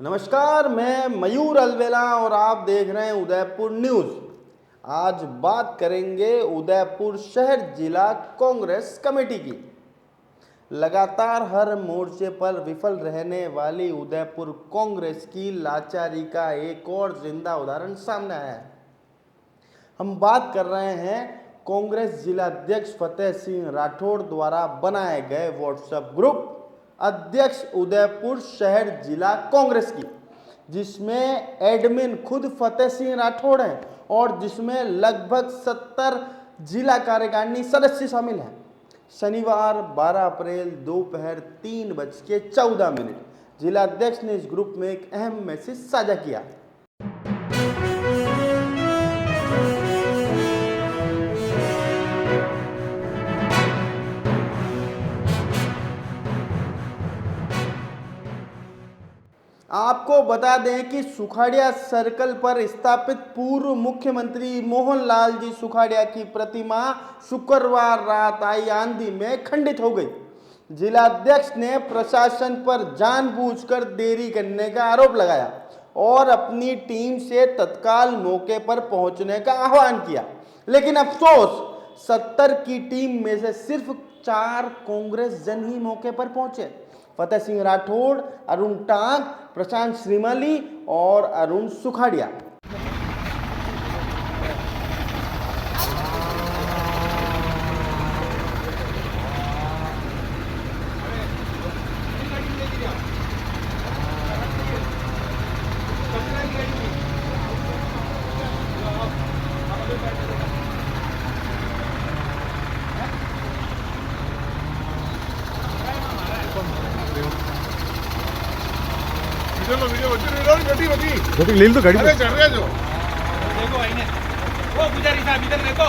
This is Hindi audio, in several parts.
नमस्कार, मैं मयूर अलवेला और आप देख रहे हैं उदयपुर न्यूज़। आज बात करेंगे उदयपुर शहर जिला कांग्रेस कमेटी की। लगातार हर मोर्चे पर विफल रहने वाली उदयपुर कांग्रेस की लाचारी का एक और जिंदा उदाहरण सामने आया है। हम बात कर रहे हैं कांग्रेस जिलाध्यक्ष फतेह सिंह राठौड़ द्वारा बनाए गए व्हाट्सएप ग्रुप अध्यक्ष उदयपुर शहर जिला कांग्रेस की, जिसमें एडमिन खुद फतेह सिंह राठौड़ हैं और जिसमें लगभग 70 जिला कार्यकारिणी सदस्य शामिल हैं। शनिवार 12 अप्रैल दोपहर 3:14 जिलाध्यक्ष ने इस ग्रुप में एक अहम मैसेज साझा किया। आपको बता दें कि सुखाड़िया सर्कल पर स्थापित पूर्व मुख्यमंत्री मोहनलाल जी सुखाड़िया की प्रतिमा शुक्रवार रात आई आंधी में खंडित हो गई। जिलाध्यक्ष ने प्रशासन पर जानबूझकर देरी करने का आरोप लगाया और अपनी टीम से तत्काल मौके पर पहुंचने का आह्वान किया, लेकिन अफसोस 70 की टीम में से सिर्फ 4 कांग्रेस जन ही मौके पर पहुंचे। फतेह सिंह राठौड़, अरुण टांग, प्रशांत श्रीमाली और अरुण सुखाड़िया। वीडियो ले लो गाड़ी में चढ़ रहे जो देखो आईने वो पुजारी साहब इधर देखो।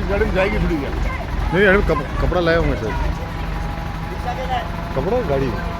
इस गाड़ी में जाएगी थोड़ी गाड़ी नहीं यार कपड़ा लाया हूँ मैं सर कपड़ा गाड़ी में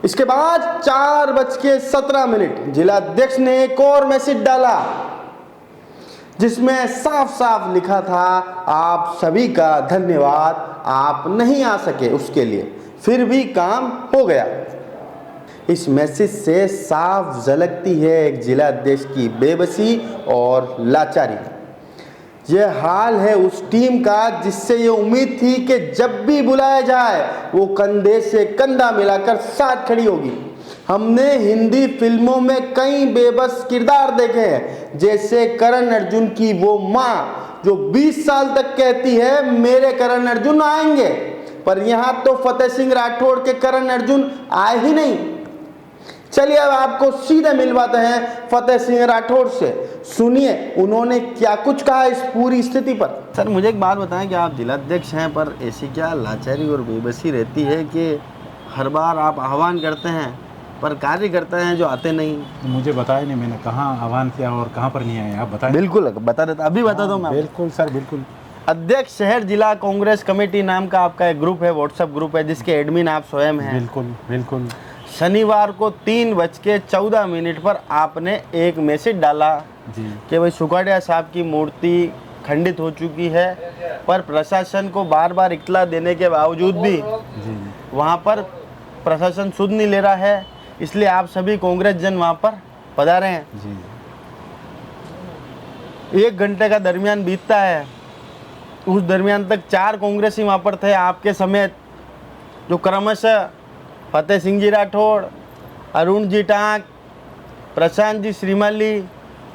इसके बाद 4:17 जिलाध्यक्ष ने एक और मैसेज डाला, जिसमें साफ साफ लिखा था, आप सभी का धन्यवाद, आप नहीं आ सके उसके लिए, फिर भी काम हो गया। इस मैसेज से साफ झलकती है एक जिलाध्यक्ष की बेबसी और लाचारी। यह हाल है उस टीम का जिससे ये उम्मीद थी कि जब भी बुलाया जाए वो कंधे से कंधा मिलाकर साथ खड़ी होगी। हमने हिंदी फिल्मों में कई बेबस किरदार देखे हैं, जैसे करण अर्जुन की वो माँ जो 20 साल तक कहती है मेरे करण अर्जुन आएंगे, पर यहाँ तो फतेह सिंह राठौड़ के करण अर्जुन आए ही नहीं। चलिए अब आपको सीधे मिलवाते हैं फतेह सिंह राठौड़ से, सुनिए उन्होंने क्या कुछ कहा इस पूरी स्थिति पर। सर मुझे एक बात बताएं कि आप जिलाध्यक्ष हैं, पर ऐसी क्या लाचारी और बेबसी रहती है कि हर बार आप आह्वान करते हैं पर कार्यकर्ता हैं जो आते नहीं। मुझे बताया नहीं, मैंने कहाँ आह्वान किया और कहाँ पर नहीं आए, आप बताएं। बिल्कुल बता देता, अभी बता दो मैं। बिल्कुल सर बिल्कुल। अध्यक्ष शहर जिला कांग्रेस कमेटी नाम का आपका एक ग्रुप है, व्हाट्सएप ग्रुप है, जिसके एडमिन आप स्वयं हैं। बिल्कुल बिल्कुल। शनिवार को 3:14 पर आपने एक मैसेज डाला जी कि भाई सुखाड़िया साहब की मूर्ति खंडित हो चुकी है, पर प्रशासन को बार बार इत्तला देने के बावजूद भी जी वहाँ पर प्रशासन सुध नहीं ले रहा है, इसलिए आप सभी कांग्रेस जन वहाँ पर पधारे हैं। जी 1 घंटे का दरमियान बीतता है, उस दरमियान तक 4 कांग्रेसी वहाँ पर थे आपके समेत, जो क्रमशः फतेह सिंह जी राठौड़, अरुण जी टांक, प्रशांत जी श्रीमाली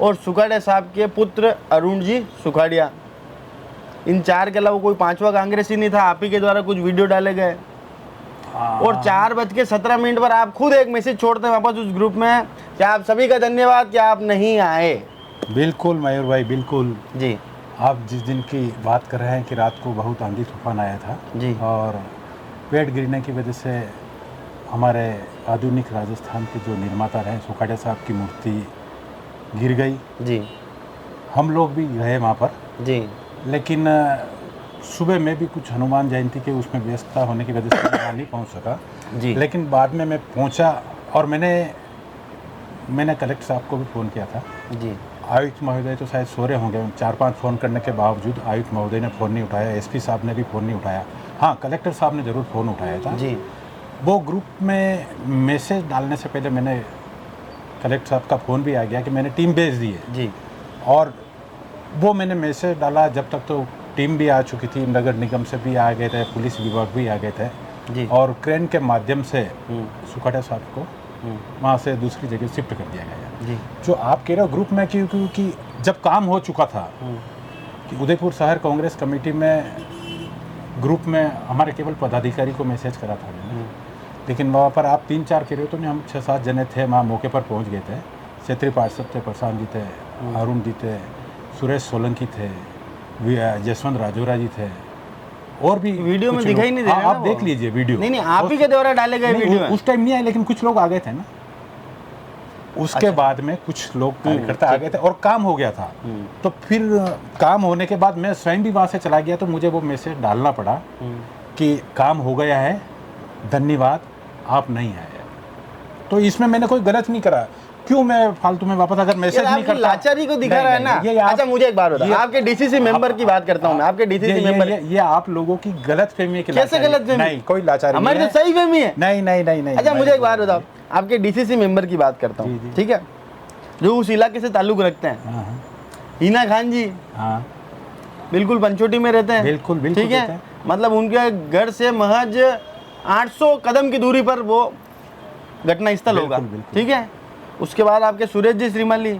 और सुखाड़िया साहब के पुत्र अरुण जी सुखाड़िया। इन 4 के अलावा कोई 5वां कांग्रेसी नहीं था। आप ही के द्वारा कुछ वीडियो डाले गए और 4:17 पर आप खुद एक मैसेज छोड़ते हैं वापस उस ग्रुप में कि आप सभी का धन्यवाद कि आप नहीं आए। बिल्कुल मयूर भाई, बिल्कुल जी आप जिस दिन की बात कर रहे हैं कि रात को बहुत आंधी तूफान आया था जी। और पेड़ गिरने की वजह से हमारे आधुनिक राजस्थान के जो निर्माता रहे सुखाड़िया साहब की मूर्ति गिर गई। जी हम लोग भी गए वहाँ पर, जी लेकिन सुबह में भी कुछ हनुमान जयंती के उसमें व्यस्तता होने की वजह से वहाँ नहीं पहुँच सका जी। लेकिन बाद में मैं पहुँचा और मैंने कलेक्टर साहब को भी फ़ोन किया था। जी आयुक्त महोदय तो शायद सो रहे होंगे, 4-5 फ़ोन करने के बावजूद आयुक्त महोदय ने फ़ोन नहीं उठाया, एसपी साहब ने भी फ़ोन नहीं उठाया। हाँ, कलेक्टर साहब ने ज़रूर फ़ोन उठाया था। जी वो ग्रुप में मैसेज डालने से पहले मैंने कलेक्टर साहब का फ़ोन भी आ गया कि मैंने टीम भेज दी है जी। और वो मैंने मैसेज डाला जब तक तो टीम भी आ चुकी थी, नगर निगम से भी आ गए थे, पुलिस विभाग भी आ गए थे जी। और क्रेन के माध्यम से सुखाड़िया साहब को वहाँ से दूसरी जगह शिफ्ट कर दिया गया। जी जो आप कह रहे हो ग्रुप में क्योंकि जब काम हो चुका था कि उदयपुर शहर कांग्रेस कमेटी में ग्रुप में हमारे केवल पदाधिकारी को मैसेज करा था मैंने, लेकिन वहाँ पर आप 3-4 कह रहे हो तो नहीं, हम 6-7 जने थे वहाँ मौके पर पहुँच गए थे। क्षेत्रीय पार्षद थे, प्रशांत जी थे, अरुण जी थे, सुरेश सोलंकी थे, जसवंत राजौरा जी थे और भी वीडियो में कुछ दिखाई लोग। नहीं दे रहा हाँ, ना आप वो। देख लीजिए वीडियो। नहीं आप ही के द्वारा डाले गए वीडियो है। उस टाइम नहीं आए लेकिन कुछ लोग आ गए थे ना, उसके बाद में कुछ लोग कार्यकर्ता आ गए थे और काम हो गया था। तो फिर काम होने के बाद मैं स्वयं भी वहाँ से चला गया तो मुझे वो मैसेज डालना पड़ा कि काम हो गया है, धन्यवाद, आप नहीं आए। तो इसमें मैंने कोई गलत नहीं करा। क्यों मैं फालतू में वापस अगर मैसेज नहीं करता? लाचारी को दिखा रहा है ना। अच्छा मुझे एक बात बताओ, आपके डीसीसी मेंबर की बात करता हूँ मैं, आपके डीसीसी मेंबर। ये आप लोगों की गलत फहमी है कि कैसे गलत फहमी? नहीं, कोई लाचारी हमारी तो सही फहमी है। नहीं। अच्छा मुझे एक बात बताओ, आपके डीसीसी मेंबर की बात करता जी, हूँ, जी। ठीक है, जो उस इलाके से ताल्लुक रखते हैं, हाँ, हिना खान जी हाँ, बिल्कुल पंचोटी में रहते हैं। बिल्कुल ठीक रहते है, हैं। मतलब उनके घर से महज 800 कदम की दूरी पर वो घटना स्थल होगा। बिल्कुल। ठीक है, उसके बाद आपके सुरेश जी श्रीमाली,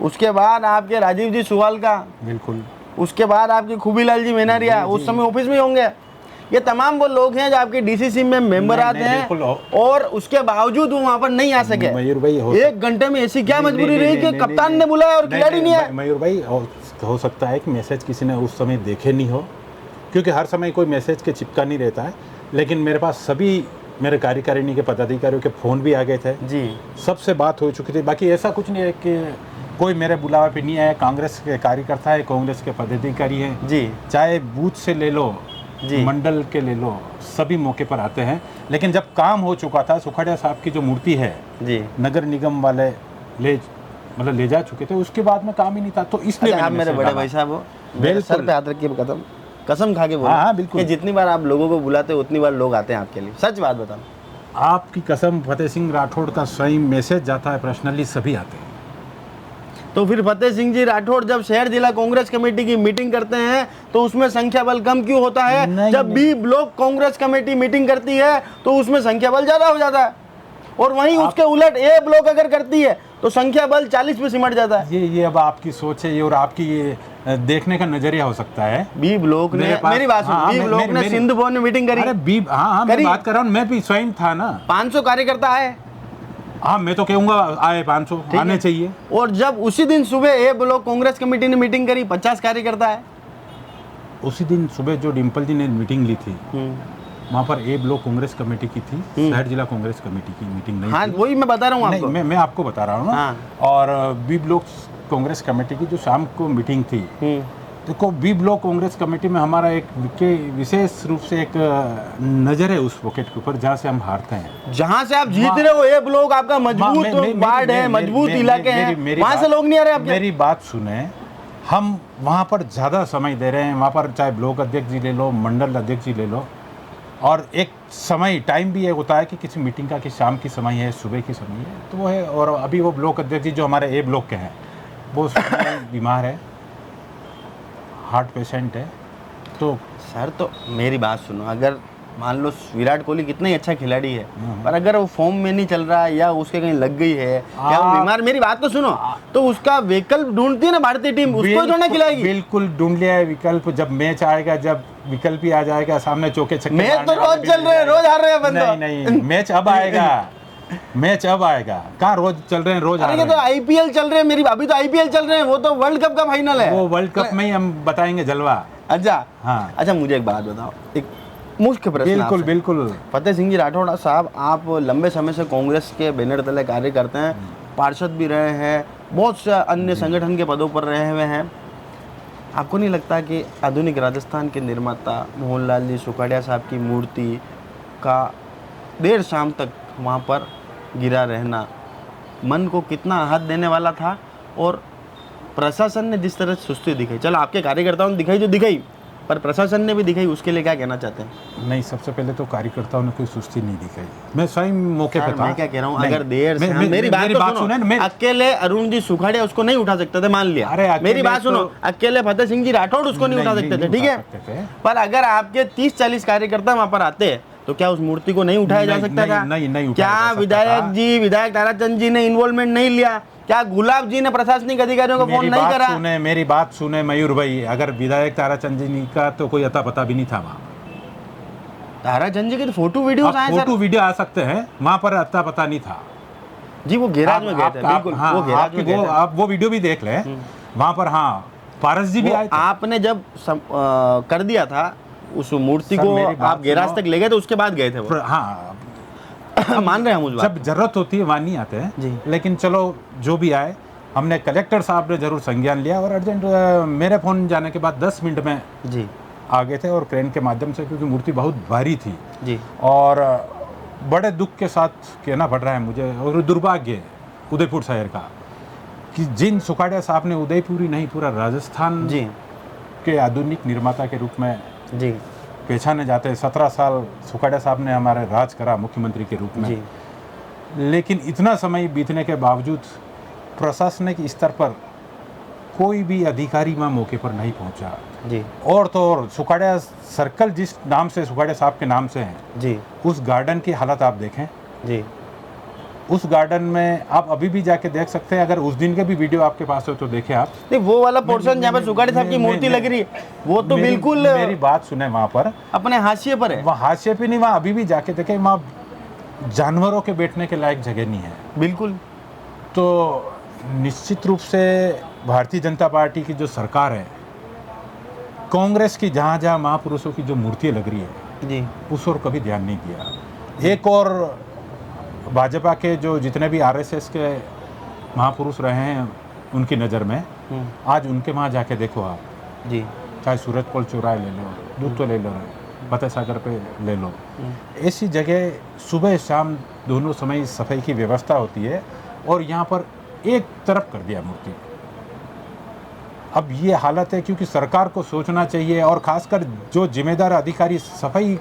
उसके बाद आपके राजीव जी सुवाल का, बिल्कुल, उसके बाद आपके खूबीलाल जी मेनारिया उस समय ऑफिस में होंगे। ये तमाम वो लोग हैं जो आपके डीसीसी में मेंबर आते हैं और उसके बावजूद वो वहां पर नहीं आ सके। मयूर भाई 1 घंटे में ऐसी क्या मजबूरी रही कि कप्तान ने बुलाया और खिलाड़ी नहीं आया? मयूर भाई हो सकता है कि मैसेज किसी ने उस समय देखे नहीं हो, क्योंकि हर समय कोई मैसेज के चिपका नहीं रहता है। लेकिन मेरे पास सभी मेरे कार्यकारिणी के पदाधिकारियों के फ़ोन भी आ गए थे जी, सबसे बात हो चुकी थी। बाकी ऐसा कुछ नहीं है कि कोई मेरे बुलावे पे नहीं आया। कांग्रेस के कार्यकर्ता है, कांग्रेस के पदाधिकारी हैं जी, चाहे बूथ से ले लो, मंडल के ले लो, सभी मौके पर आते हैं। लेकिन जब काम हो चुका था, सुखाड़िया साहब की जो मूर्ति है जी, नगर निगम वाले ले जा चुके थे, उसके बाद में काम ही नहीं था। तो इसलिए अच्छा, आप मैंने मेरे मैसेज बड़े डाला। भाई साहब हो, मेरे सर पे हाथ रख के कसम खा के बोलो। हाँ, बिल्कुल। कि जितनी बार आप लोगों को बुलाते हो उतनी बार लोग आते हैं आपके लिए। सच बात बताओ। आपकी कसम, फतेह सिंह राठौड़ का स्वयं मैसेज जाता है, पर्सनली सभी आते हैं। तो फिर फतेह सिंह जी राठौड़ जब शहर जिला कांग्रेस कमेटी की मीटिंग करते हैं तो उसमें संख्या बल कम क्यों होता है? नहीं, जब B block Congress committee meeting करती है तो उसमें संख्या बल ज्यादा हो जाता है, और वहीं उसके उलट ए ब्लॉक अगर करती है तो संख्या बल 40 पे सिमट जाता है। ये अब आपकी सोच है ये, और आपकी ये देखने का नजरिया हो सकता है। बी ब्लॉक ने, मेरी बात सुनो, बी ब्लॉक ने सिंध भवन में मीटिंग करी। अरे हाँ, मैं बात कर रहा हूँ, मैं भी स्वयं था ना। 500 कार्यकर्ता आए। हाँ, मैं तो कहूँगा आए 500 आने चाहिए। और जब उसी दिन सुबह ए ब्लॉक कांग्रेस कमेटी ने मीटिंग करी, 50 कार्यकर्ता है। उसी दिन सुबह जो डिम्पल जी ने मीटिंग ली थी वहाँ पर ए ब्लॉक कांग्रेस कमेटी की थी, शहर जिला कांग्रेस कमेटी की मीटिंग नहीं हाँ, थी। वही मैं बता रहा हूँ आपको। मैं आपको बता रहा हूँ ना। हाँ। और बी ब्लॉक कांग्रेस कमेटी की जो शाम को मीटिंग थी, देखो बी ब्लॉक कांग्रेस कमेटी में हमारा एक विशेष रूप से एक नजर है उस पॉकेट के ऊपर जहाँ से हम हारते हैं, जहाँ से आप जीत रहे हो। ए ब्लॉक आपका मजबूत वार्ड है, मजबूत इलाके हैं, वहाँ से लोग नहीं आ रहे आपके। मेरी बात सुने, हम वहाँ पर ज़्यादा समय दे रहे हैं। वहाँ पर चाहे ब्लॉक अध्यक्ष जी ले लो, मंडल अध्यक्ष जी ले लो, और एक समय टाइम भी एक होता है कि किसी मीटिंग का कि शाम की समय है, सुबह की समय है, तो वो है। और अभी वो ब्लॉक अध्यक्ष जी जो हमारे ए ब्लॉक के हैं वो बीमार है, हार्ट पेशेंट है। तो सर तो मेरी बात सुनो, अगर मान लो विराट कोहली कितना ही अच्छा खिलाड़ी है, पर अगर वो फॉर्म में नहीं चल रहा है या उसके कहीं लग गई है या वो बीमार, मेरी बात तो सुनो, तो उसका विकल्प ढूंढती है ना भारतीय टीम, उसको ही थोड़ा खिलाएगी। बिल्कुल ढूंढ लिया है विकल्प, जब मैच आएगा, जब विकल्प ही आ जाएगा सामने, चौके छक्के मैच तो मारने वाले रोज भी चल मिल रहे हैं, जाएंगे। रोज हार रहे हैं बंदो। नहीं मैच अब आएगा, मैच अब आएगा, कहाँ रोज चल रहे हैं, रोज हार अरे ये रहे तो हैं। आईपीएल चल रहे हैं, मेरी अभी तो आईपीएल चल रहे हैं, वो तो वर्ल्ड कप का फाइनल है। वो वर्ल्ड कप में ही हम बताएंगे जलवा। अच्छा हाँ। अच्छा, मुझे एक बात बताओ, एक मुख्य प्रश्न बिल्कुल आपसे। बिल्कुल। फतेह सिंह जी राठौड़ साहब, आप लंबे समय से कांग्रेस के बैनर तले कार्य करते हैं, पार्षद भी रहे हैं, बहुत से अन्य संगठन के पदों पर रहे हुए हैं। आपको नहीं लगता कि आधुनिक राजस्थान के निर्माता मोहनलाल जी सुखाड़िया साहब की मूर्ति का देर शाम तक वहाँ पर गिरा रहना मन को कितना आहत देने वाला था, और प्रशासन ने जिस तरह से सुस्ती दिखाई, चलो आपके कार्यकर्ताओं ने दिखाई जो दिखाई, पर प्रशासन ने भी दिखाई, उसके लिए क्या कहना चाहते हैं? नहीं, सबसे पहले तो कार्यकर्ताओं ने कोई सुस्ती नहीं दिखाई, मैं स्वयं मौके पे सर, था। मैं क्या कह रहा हूँ, नहीं, अगर देर से मैं- मेरी बात तो सुने ना, सुनो, अकेले अरुण जी सुखाड़िया उसको नहीं उठा सकते थे, मान लिया। अरे अकेले मेरी बात सुनो, तो- अकेले फतेह सिंह जी राठौड़ उसको नहीं उठा सकते थे, ठीक है, उठा सकते थे। पर अगर आपके 30-40 कार्यकर्ता वहां पर आते तो क्या उस मूर्ति को नहीं उठाया जा नहीं, सकता था? नहीं उठाया क्या जा सकता विधायक था। जी, विधायक ताराचंद जी ने इन्वॉल्वमेंट नहीं लिया? क्या गुलाब जी ने प्रशासनिक अधिकारियों को फोन मेरी नहीं बात करा? सुने, मेरी बात सुने मयूर भाई, अगर विधायक ताराचंद जी का तो कोई अता पता भी नहीं था वहाँ। ताराचंद जी के तो फोटो वीडियो आप आए फोटो सर वीडियो आ सकते हैं, वहाँ पर अता पता नहीं था। जी, वो गैराज में गए थे, बिल्कुल वो गैराज में गए थे। आप वो वीडियो भी देख लें, वहाँ पर हाँ पारस जी भी वो आए थे। आपने जब कर दिया था उस मूर्ति सर, को, मेरी बात आप गैराज सुनो। तक ले गए तो उसके बाद गए थे वो। हाँ, मान रहे हैं हम उस बात जब जरूरत होती है वहाँ नहीं आते हैं, जी। लेकिन चलो जो भी आए, हमने कलेक्टर साहब ने जरूर संज्ञान लिया, और अर्जेंट मेरे फोन जाने के बाद 10 मिनट में जी आ गए थे, और क्रेन के माध्यम से, क्योंकि मूर्ति बहुत भारी थी। जी और बड़े दुख के साथ कहना पड़ रहा है मुझे, और दुर्भाग्य है उदयपुर शहर का, कि जिन सुखाड़िया साहब ने उदयपुर ही नहीं पूरा राजस्थान जी के आधुनिक निर्माता के रूप में जी पहचाने जाते हैं। 17 साल सुखाड़िया साहब ने हमारे राज करा मुख्यमंत्री के रूप में, जी लेकिन इतना समय बीतने के बावजूद प्रशासनिक स्तर पर कोई भी अधिकारी वहाँ मौके पर नहीं पहुँचा। जी और तो और सुखाड़िया सर्कल जिस नाम से सुखाड़िया साहब के नाम से है, जी उस गार्डन की हालत आप देखें, जी उस गार्डन में आप अभी भी जाके देख सकते हैं, अगर उस दिन के भी वीडियो आपके पास हो तो देखें आप। नहीं, वो वाला पोर्शन जहाँ पे सुखाड़िया साहब की मूर्ति लग रही है, वो तो बिल्कुल मेरी बात सुने, वहाँ पर अपने हाशिए पर है। वहाँ हाशिए पे नहीं, वहाँ अभी भी जाके देखें, वहाँ जानवरों के बैठने के लायक जगह नहीं है। बिल्कुल तो निश्चित रूप से भारतीय जनता पार्टी की जो सरकार है, कांग्रेस की जहाँ जहाँ महापुरुषों की जो मूर्तियाँ लग रही है, जी उस ओर कभी ध्यान नहीं दिया। एक और भाजपा के जो जितने भी आरएसएस के महापुरुष रहे हैं, उनकी नज़र में आज उनके वहाँ जाके देखो आप, जी चाहे सूरजपोल चौराहे ले लो, दूध तो ले लो, फतेह सागर पे ले लो, ऐसी जगह सुबह शाम दोनों समय सफाई की व्यवस्था होती है, और यहाँ पर एक तरफ कर दिया मूर्ति। अब ये हालत है, क्योंकि सरकार को सोचना चाहिए, और खासकर जो जिम्मेदार अधिकारी, सफाई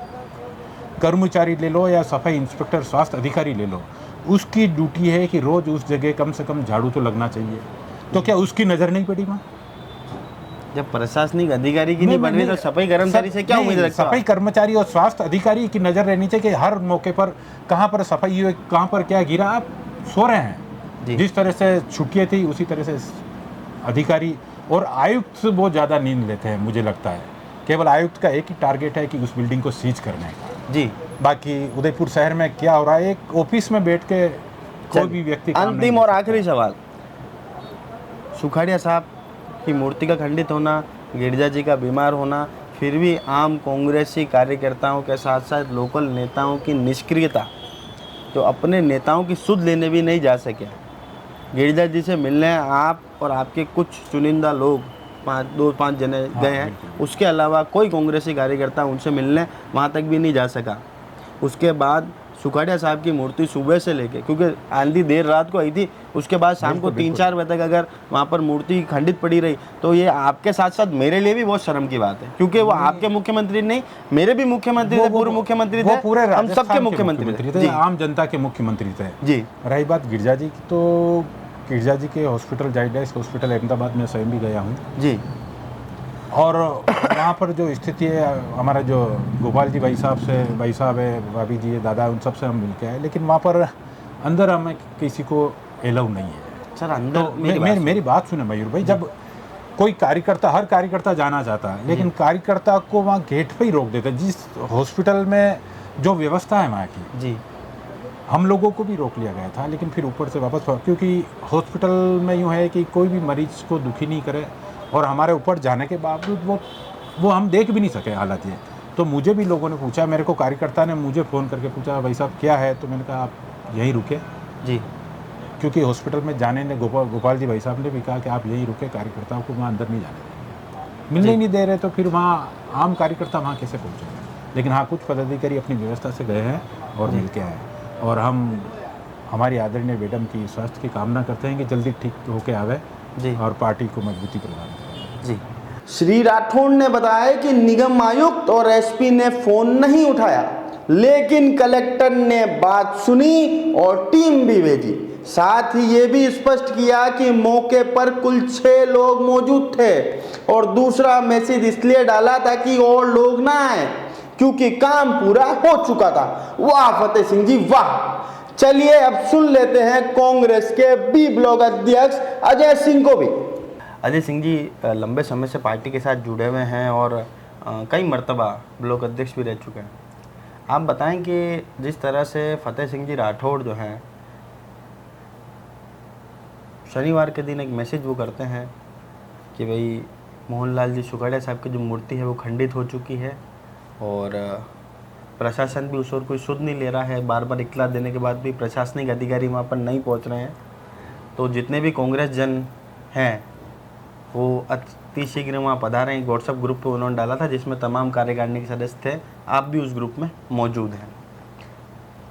कर्मचारी ले लो या सफाई इंस्पेक्टर स्वास्थ्य अधिकारी ले लो, उसकी ड्यूटी है कि रोज उस जगह कम से कम झाड़ू तो लगना चाहिए। तो क्या उसकी नज़र नहीं पड़ी वहाँ? जब प्रशासनिक अधिकारी की नहीं बन रही तो सफाई कर्मचारी से क्या उम्मीद रखते हो? सफाई कर्मचारी और स्वास्थ्य अधिकारी की नज़र रहनी चाहिए कि हर मौके पर कहाँ पर सफाई हुई, कहाँ पर क्या गिरा। आप सो रहे हैं, जी। जिस तरह से छुट्टियाँ थी उसी तरह से अधिकारी और आयुक्त बहुत ज़्यादा नींद लेते हैं, मुझे लगता है। केवल आयुक्त का एक ही टारगेट है कि उस बिल्डिंग को सीज करने का। जी, बाकी उदयपुर शहर में क्या हो रहा है, एक ऑफिस में बैठ के कोई भी व्यक्ति काम नहीं अंतिम कर और सकता। आखिरी सवाल, सुखाड़िया साहब की मूर्ति का खंडित होना, गिरजा जी का बीमार होना, फिर भी आम कांग्रेसी कार्यकर्ताओं के साथ साथ लोकल नेताओं की निष्क्रियता, जो अपने नेताओं की सुध लेने भी नहीं जा सके। गिरजा जी से मिलने आप और आपके कुछ चुनिंदा लोग 2-5 जने गए हैं, बिल्कुल। उसके अलावा कोई कांग्रेसी कार्यकर्ता उनसे मिलने वहाँ तक भी नहीं जा सका। उसके बाद सुखाड़िया साहब की मूर्ति सुबह से लेके, क्योंकि आंधी देर रात को आई थी, उसके बाद शाम को 3-4 बजे तक अगर वहाँ पर मूर्ति खंडित पड़ी रही, तो ये आपके साथ साथ मेरे लिए भी बहुत शर्म की बात है, क्योंकि वो आपके मुख्यमंत्री नहीं, मेरे भी मुख्यमंत्री थे, पूर्व मुख्यमंत्री थे, पूरे हम सबके राजस्थान के मुख्यमंत्री थे। थे, आम जनता के मुख्यमंत्री थे। जी रही बात गिरजा जी की, तो गिरजा जी के हॉस्पिटल, जाइडेस हॉस्पिटल अहमदाबाद में स्वयं भी गया हूँ, जी और वहाँ पर जो स्थिति है, हमारा जो गोपाल जी भाई साहब है, भाभी जी है, दादा, उन सब से हम मिल के आए, लेकिन वहाँ पर अंदर हमें किसी को एलाउ नहीं है। सर अंदर तो मेरी बात सुने मयूर भाई, जब कोई कार्यकर्ता, हर कार्यकर्ता जाना चाहता है, लेकिन कार्यकर्ता को वहाँ गेट पे ही रोक देते हैं। जिस हॉस्पिटल में जो व्यवस्था है वहाँ की, जी हम लोगों को भी रोक लिया गया था, लेकिन फिर ऊपर से वापस, क्योंकि हॉस्पिटल में यूँ है कि कोई भी मरीज को दुखी नहीं करे, और हमारे ऊपर जाने के बावजूद वो हम देख भी नहीं सके हालत ये। तो मुझे भी लोगों ने पूछा, मेरे को कार्यकर्ता ने मुझे फ़ोन करके पूछा, भाई साहब क्या है, तो मैंने कहा आप यहीं रुके जी, क्योंकि हॉस्पिटल में जाने ने गोपाल जी भाई साहब ने भी कहा कि आप यहीं रुके, कार्यकर्ताओं को वहाँ अंदर नहीं जाने देंगे, मिलने ही नहीं दे रहे, तो फिर वहाँ आम कार्यकर्ता वहाँ कैसे पहुँचेंगे। लेकिन हाँ, कुछ पदाधिकारी अपनी व्यवस्था से गए हैं और मिल के आए, और हम हमारी आदरणीय मैडम की स्वास्थ्य की कामना करते हैं कि जल्दी ठीक होके आवे जी और पार्टी को मजबूती प्रदान करें। जी। श्री राठौड़ ने बताया कि निगम आयुक्त और एसपी ने फोन नहीं उठाया, लेकिन कलेक्टर ने बात सुनी और टीम भी भेजी। साथ ही ये भी स्पष्ट किया कि मौके पर कुल 6 लोग मौजूद थे, और दूसरा मैसेज इसलिए डाला ताकि और लोग ना आए, क्योंकि काम पूरा हो चुका था। वाह फतेह सिंह जी वाह। चलिए अब सुन लेते हैं कांग्रेस के बी ब्लॉक अध्यक्ष अजय सिंह को भी। अजय सिंह जी लंबे समय से पार्टी के साथ जुड़े हुए हैं और कई मर्तबा ब्लॉक अध्यक्ष भी रह चुके हैं। आप बताएं कि जिस तरह से फतेह सिंह जी राठौड़ जो हैं शनिवार के दिन एक मैसेज वो करते हैं कि भाई मोहनलाल जी सुखाड़िया साहब की जो मूर्ति है वो खंडित हो चुकी है, और प्रशासन भी उस ओर कोई सुध नहीं ले रहा है। बार बार इत्तला देने के बाद भी प्रशासनिक अधिकारी वहाँ पर नहीं पहुँच रहे हैं। तो जितने भी कांग्रेस जन हैं वो अति शीघ्र वहाँ पधारें। एक व्हाट्सएप ग्रुप पे उन्होंने डाला था जिसमें तमाम कार्यकारिणी के सदस्य थे, आप भी उस ग्रुप में मौजूद हैं।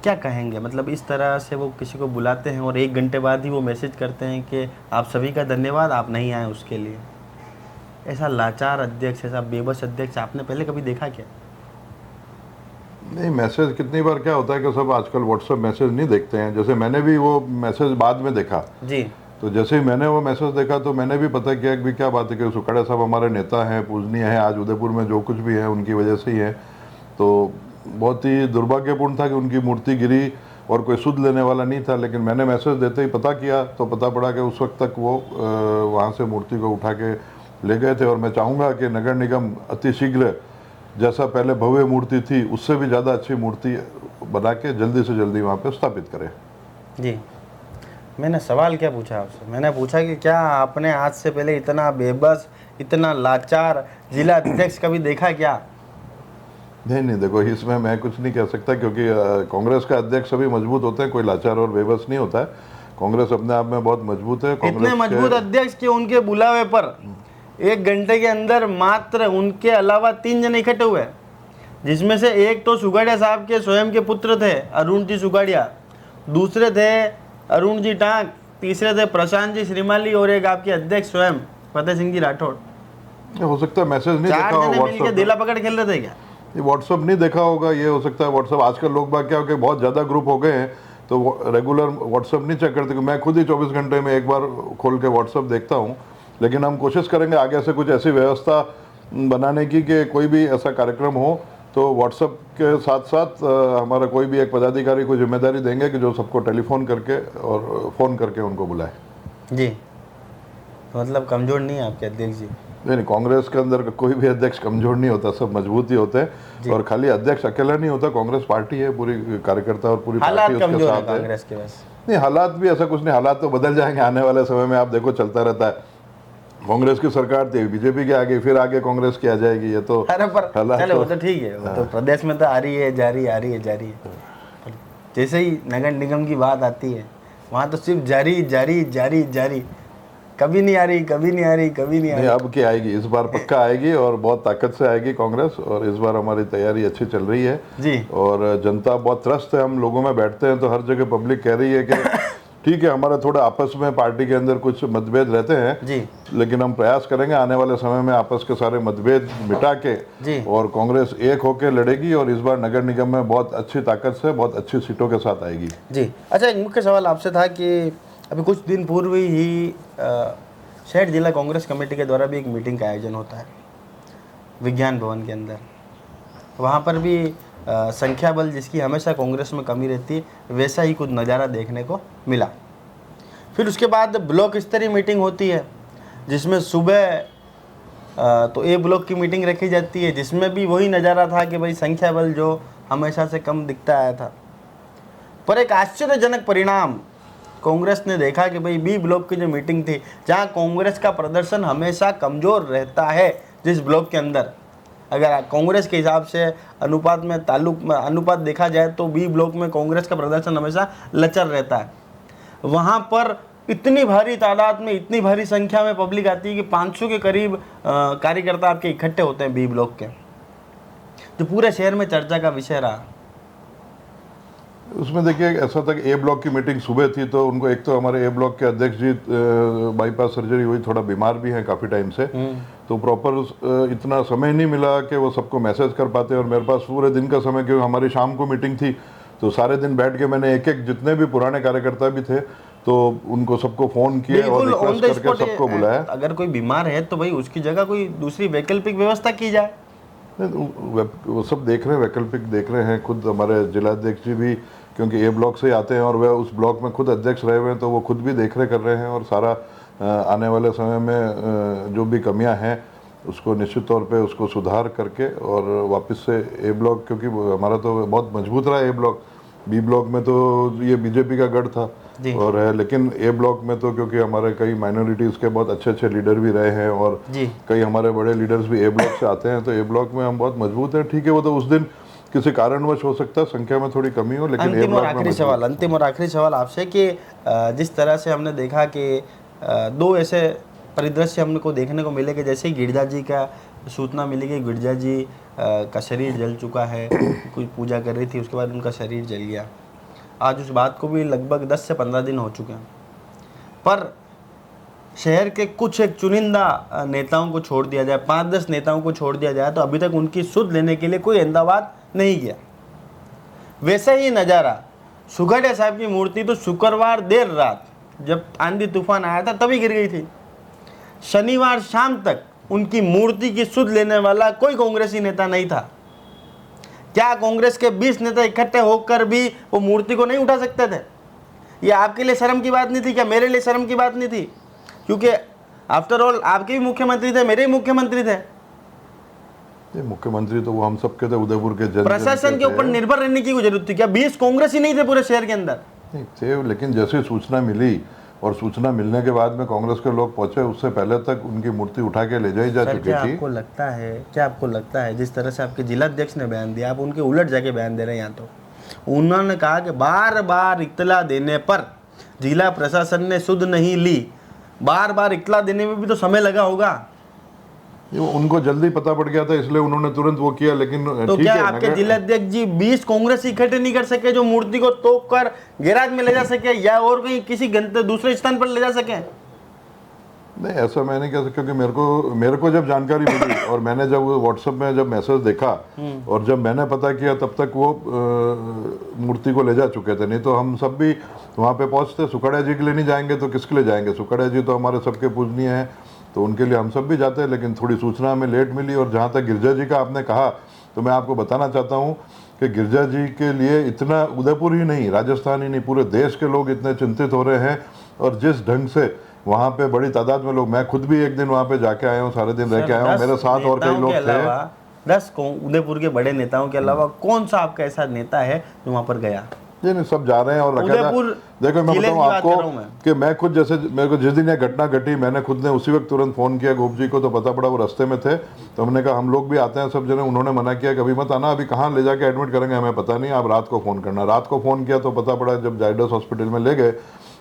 क्या कहेंगे, मतलब इस तरह से वो किसी को बुलाते हैं और 1 घंटे बाद ही वो मैसेज करते हैं कि आप सभी का धन्यवाद, आप नहीं आए उसके लिए। ऐसा लाचार अध्यक्ष, ऐसा बेबस अध्यक्ष आपने पहले कभी देखा क्या? नहीं, मैसेज कितनी बार क्या होता है कि सब आजकल व्हाट्सएप मैसेज नहीं देखते हैं। जैसे मैंने भी वो मैसेज बाद में देखा जी, तो जैसे ही मैंने वो मैसेज देखा तो मैंने भी पता किया कि क्या बात है कि सुखाड़िया साहब हमारे नेता हैं, पूजनीय हैं, आज उदयपुर में जो कुछ भी है उनकी वजह से ही है। तो बहुत ही दुर्भाग्यपूर्ण था कि उनकी मूर्ति गिरी और कोई सुध लेने वाला नहीं था। लेकिन मैंने मैसेज देते ही पता किया तो पता पड़ा कि उस वक्त तक वो वहाँ से मूर्ति को उठा के ले गए थे। और मैं चाहूँगा कि नगर निगम अति शीघ्र जैसा पहले भव्य मूर्ति थी उससे भी ज़्यादा अच्छी मूर्ति बना के जल्दी से जल्दी वहाँ पे स्थापित करें। जी, मैंने सवाल क्या पूछा आपसे? मैंने पूछा कि क्या आपने आज से पहले इतना बेबस, इतना लाचार जिला अध्यक्ष कभी देखा क्या? नहीं, देखो इसमें मैं कुछ नहीं कह सकता, क्योंकि कांग्रेस का अध्यक्ष सभी मजबूत होते हैं, कोई लाचार और बेबस नहीं होता है। कांग्रेस अपने आप में बहुत मजबूत है। इतने मजबूत अध्यक्ष कि उनके बुलावे पर 1 घंटे के अंदर मात्र उनके अलावा 3 जने इकट्ठे हुए, जिसमें से एक तो सुखाड़िया साहब के स्वयं के पुत्र थे अरुण जी सुखाड़िया, दूसरे थे अरुण जी टांक, तीसरे थे प्रशांत जी श्रीमाली, और एक आपके अध्यक्ष स्वयं फतेह सिंह जी राठौड़। हो सकता है मैसेज नहीं देखा 4 हो, जने मिलकर व्हाट्सएप दिला पकड़ खेल रहे थे क्या? ये व्हाट्सएप नहीं देखा होगा, ये हो सकता है व्हाट्सएप। आजकल लोग बाग क्या हो गए, बहुत ज़्यादा ग्रुप हो गए हैं तो रेगुलर व्हाट्सएप नहीं चेक करते। मैं खुद ही 24 घंटे में एक बार खोल के व्हाट्सएप देखता हूँ। लेकिन हम कोशिश करेंगे आगे से कुछ ऐसी व्यवस्था बनाने की कि कोई भी ऐसा कार्यक्रम हो तो व्हाट्सएप के साथ साथ हमारा कोई भी एक पदाधिकारी को जिम्मेदारी देंगे कि जो सबको टेलीफोन करके और फ़ोन करके उनको बुलाए। जी, तो मतलब कमज़ोर नहीं है आपके अध्यक्ष जी? नहीं, कांग्रेस के अंदर कोई भी अध्यक्ष कमजोर नहीं होता, सब मजबूत ही होते हैं। और खाली अध्यक्ष अकेला नहीं होता, कांग्रेस पार्टी है, पूरी कार्यकर्ता और पूरी हालात पार्टी उसके कमजोर है साथ है। कांग्रेस के बस। नहीं, हालात भी ऐसा कुछ नहीं, हालात तो बदल जाएंगे आने वाले समय में। आप देखो चलता रहता है, कांग्रेस की सरकार थी, बीजेपी की आ गई, फिर आगे कांग्रेस की आ जाएगी। ये तो अरे पर हालात चलो वो तो तो ठीक है, वो तो प्रदेश में तो आ रही है, जा रही है। जैसे ही नगर निगम की बात आती है वहाँ तो सिर्फ जारी, कभी नहीं आ रही। नहीं, अब की आएगी, इस बार पक्का आएगी और बहुत ताकत से आएगी कांग्रेस। और इस बार हमारी तैयारी अच्छी चल रही है जी। और जनता बहुत त्रस्त है। हम लोगों में बैठते हैं तो हर जगह पब्लिक कह रही है कि ठीक है, हमारा थोड़ा आपस में पार्टी के अंदर कुछ मतभेद रहते हैं जी, लेकिन हम प्रयास करेंगे आने वाले समय में आपस के सारे मतभेद मिटा के जी, और कांग्रेस एक होकर लड़ेगी और इस बार नगर निगम में बहुत अच्छी ताकत से बहुत अच्छी सीटों के साथ आएगी। जी। अच्छा, एक मुख्य सवाल आपसे था कि अभी कुछ दिन पूर्व ही शहर जिला कांग्रेस कमेटी के द्वारा भी एक मीटिंग का आयोजन होता है विज्ञान भवन के अंदर। वहाँ पर भी संख्या बल जिसकी हमेशा कांग्रेस में कमी रहती है, वैसा ही कुछ नज़ारा देखने को मिला। फिर उसके बाद ब्लॉक स्तरीय मीटिंग होती है, जिसमें सुबह तो ए ब्लॉक की मीटिंग रखी जाती है, जिसमें भी वही नज़ारा था कि भाई संख्या बल जो हमेशा से कम दिखता आया था। पर एक आश्चर्यजनक परिणाम कांग्रेस ने देखा कि भाई बी ब्लॉक की जो मीटिंग थी, जहां कांग्रेस का प्रदर्शन हमेशा कमज़ोर रहता है, जिस ब्लॉक के अंदर अगर कांग्रेस के हिसाब से अनुपात देखा जाए तो बी ब्लॉक में कांग्रेस का प्रदर्शन हमेशा लचर रहता है। वहाँ पर इतनी भारी तादाद में, इतनी भारी संख्या में पब्लिक आती है कि 500 के करीब कार्यकर्ता आपके इकट्ठे होते हैं बी ब्लॉक के, जो पूरे शहर में चर्चा का विषय रहा। उसमें देखिए ऐसा था कि ए ब्लॉक की मीटिंग सुबह थी, तो उनको एक तो हमारे ए ब्लॉक के अध्यक्ष जी बाईपास सर्जरी हुई, थोड़ा बीमार भी हैं काफ़ी टाइम से, तो प्रॉपर इतना समय नहीं मिला कि वो सबको मैसेज कर पाते। और मेरे पास पूरे दिन का समय, क्योंकि हमारी शाम को मीटिंग थी, तो सारे दिन बैठ के मैंने एक एक जितने भी पुराने कार्यकर्ता भी थे तो उनको सबको फ़ोन किए और रिक्वेस्ट करके सबको बुलाया। अगर कोई बीमार है तो भाई उसकी जगह कोई दूसरी वैकल्पिक व्यवस्था की जाए। वो सब देख रहे हैं, वैकल्पिक देख रहे हैं। खुद हमारे जिलाध्यक्ष जी भी, क्योंकि ए ब्लॉक से आते हैं और वह उस ब्लॉक में खुद अध्यक्ष रहे हुए हैं, तो वो खुद भी देख रहे कर रहे हैं। और सारा आने वाले समय में जो भी कमियां हैं उसको निश्चित तौर पे उसको सुधार करके और वापस से ए ब्लॉक, क्योंकि हमारा तो बहुत मजबूत रहा है ए ब्लॉक। बी ब्लॉक में तो ये बीजेपी का गढ़ था और है, लेकिन ए ब्लॉक में तो क्योंकि हमारे कई माइनॉरिटीज़ के बहुत अच्छे अच्छे लीडर भी रहे हैं और कई हमारे बड़े लीडर्स भी ए ब्लॉक से आते हैं, तो ए ब्लॉक में हम बहुत मजबूत हैं। ठीक है, वो तो उस दिन किसी कारणवश हो सकता है संख्या में थोड़ी कमी हो, लेकिन अंतिम और आखिरी सवाल आपसे कि जिस तरह से हमने देखा कि दो ऐसे परिदृश्य हमने को देखने को मिले कि जैसे ही गिरजा जी का सूचना मिली कि गिरजा जी का शरीर जल चुका है, कोई पूजा कर रही थी, उसके बाद उनका शरीर जल गया। आज उस बात को भी लगभग 10 से 15 दिन हो चुके हैं, पर शहर के कुछ एक चुनिंदा नेताओं को छोड़ दिया जाए, 5-10 नेताओं को छोड़ दिया जाए, तो अभी तक उनकी सुध लेने के लिए कोई अहमदाबाद नहीं गया। वैसा ही नज़ारा सुखड़िया साहब की मूर्ति तो शुक्रवार देर रात जब आंधी तूफान आया था तभी गिर गई थी। शनिवार शाम तक उनकी मूर्ति की सुध लेने वाला कोई कांग्रेसी नेता नहीं था। क्या कांग्रेस के 20 नेता इकट्ठे होकर भी वो मूर्ति को नहीं उठा सकते थे? ये आपके लिए शर्म की बात नहीं थी क्या? मेरे लिए शर्म की बात नहीं थी? क्योंकि आफ्टर ऑल आपके भी मुख्यमंत्री थे, मेरे भी मुख्यमंत्री थे। मुख्यमंत्री तो वो हम सबके थे, उदयपुर के जन प्रशासन के ऊपर निर्भर रहने की कोई जरूरत थी क्या? 20 कांग्रेसी नहीं थे पूरे शहर के अंदर? नहीं थे, लेकिन जैसे सूचना मिली और सूचना मिलने के बाद में कांग्रेस के लोग पहुंचे, उससे पहले तक उनकी मूर्ति उठा के ले जाई जा चुकी थी। क्या आपको लगता है जिस तरह से आपके जिलाध्यक्ष ने बयान दिया, आप उनके उलट जाके बयान दे रहे हैं? यहाँ तो उन्होंने कहा कि बार बार इत्तला देने पर जिला प्रशासन ने सुध नहीं ली। बार बार इत्तला देने में भी तो समय लगा होगा। उनको जल्दी पता पड़ गया था इसलिए उन्होंने तुरंत वो किया। लेकिन तो क्या आपके जिलाध्यक्ष जी 20 कांग्रेस इकट्ठे नहीं कर सके जो मूर्ति को तोप कर गैराज में ले जा सके या और कहीं किसी दूसरे स्थान पर ले जा सके? नहीं, ऐसा मैं नहीं कह सकता, क्योंकि मेरे को जब जानकारी मिली और मैंने जब व्हाट्सएप में जब मैसेज देखा और जब मैंने पता किया, तब तक वो मूर्ति को ले जा चुके थे। नहीं तो हम सब भी वहाँ पे पहुँचते। सुखड़िया जी के लिए नहीं जाएंगे तो किसके लिए जाएंगे? सुखड़िया जी तो हमारे सबके पूजनीय हैं, तो उनके लिए हम सब भी जाते हैं। लेकिन थोड़ी सूचना हमें लेट मिली। और जहाँ तक गिरजा जी का आपने कहा, तो मैं आपको बताना चाहता हूँ कि गिरजा जी के लिए इतना उदयपुर ही नहीं, राजस्थान ही नहीं, पूरे देश के लोग इतने चिंतित हो रहे हैं। और जिस ढंग से वहाँ पे बड़ी तादाद में लोग, मैं खुद भी एक दिन वहाँ पे जाके आया हूँ, सारे दिन रह के आया हूँ, मेरे साथ और कई लोग थे। 10 उदयपुर के बड़े नेताओं के अलावा कौन सा आपका ऐसा नेता है जो वहाँ पर गया? ये नहीं, सब जा रहे हैं। और देखो मैं बताऊँ आपको कि मैं खुद, जैसे मेरे को जिस दिन ये घटना घटी, मैंने खुद ने उसी वक्त तुरंत फ़ोन किया गोप जी को, तो पता पड़ा वो रास्ते में थे। तो हमने कहा हम लोग भी आते हैं सब जने। उन्होंने मना किया कि अभी मत आना, अभी कहाँ ले जाके एडमिट करेंगे हमें पता नहीं, आप रात को फ़ोन करना। रात को फ़ोन किया तो पता पड़ा जब जाइडस हॉस्पिटल में ले गए,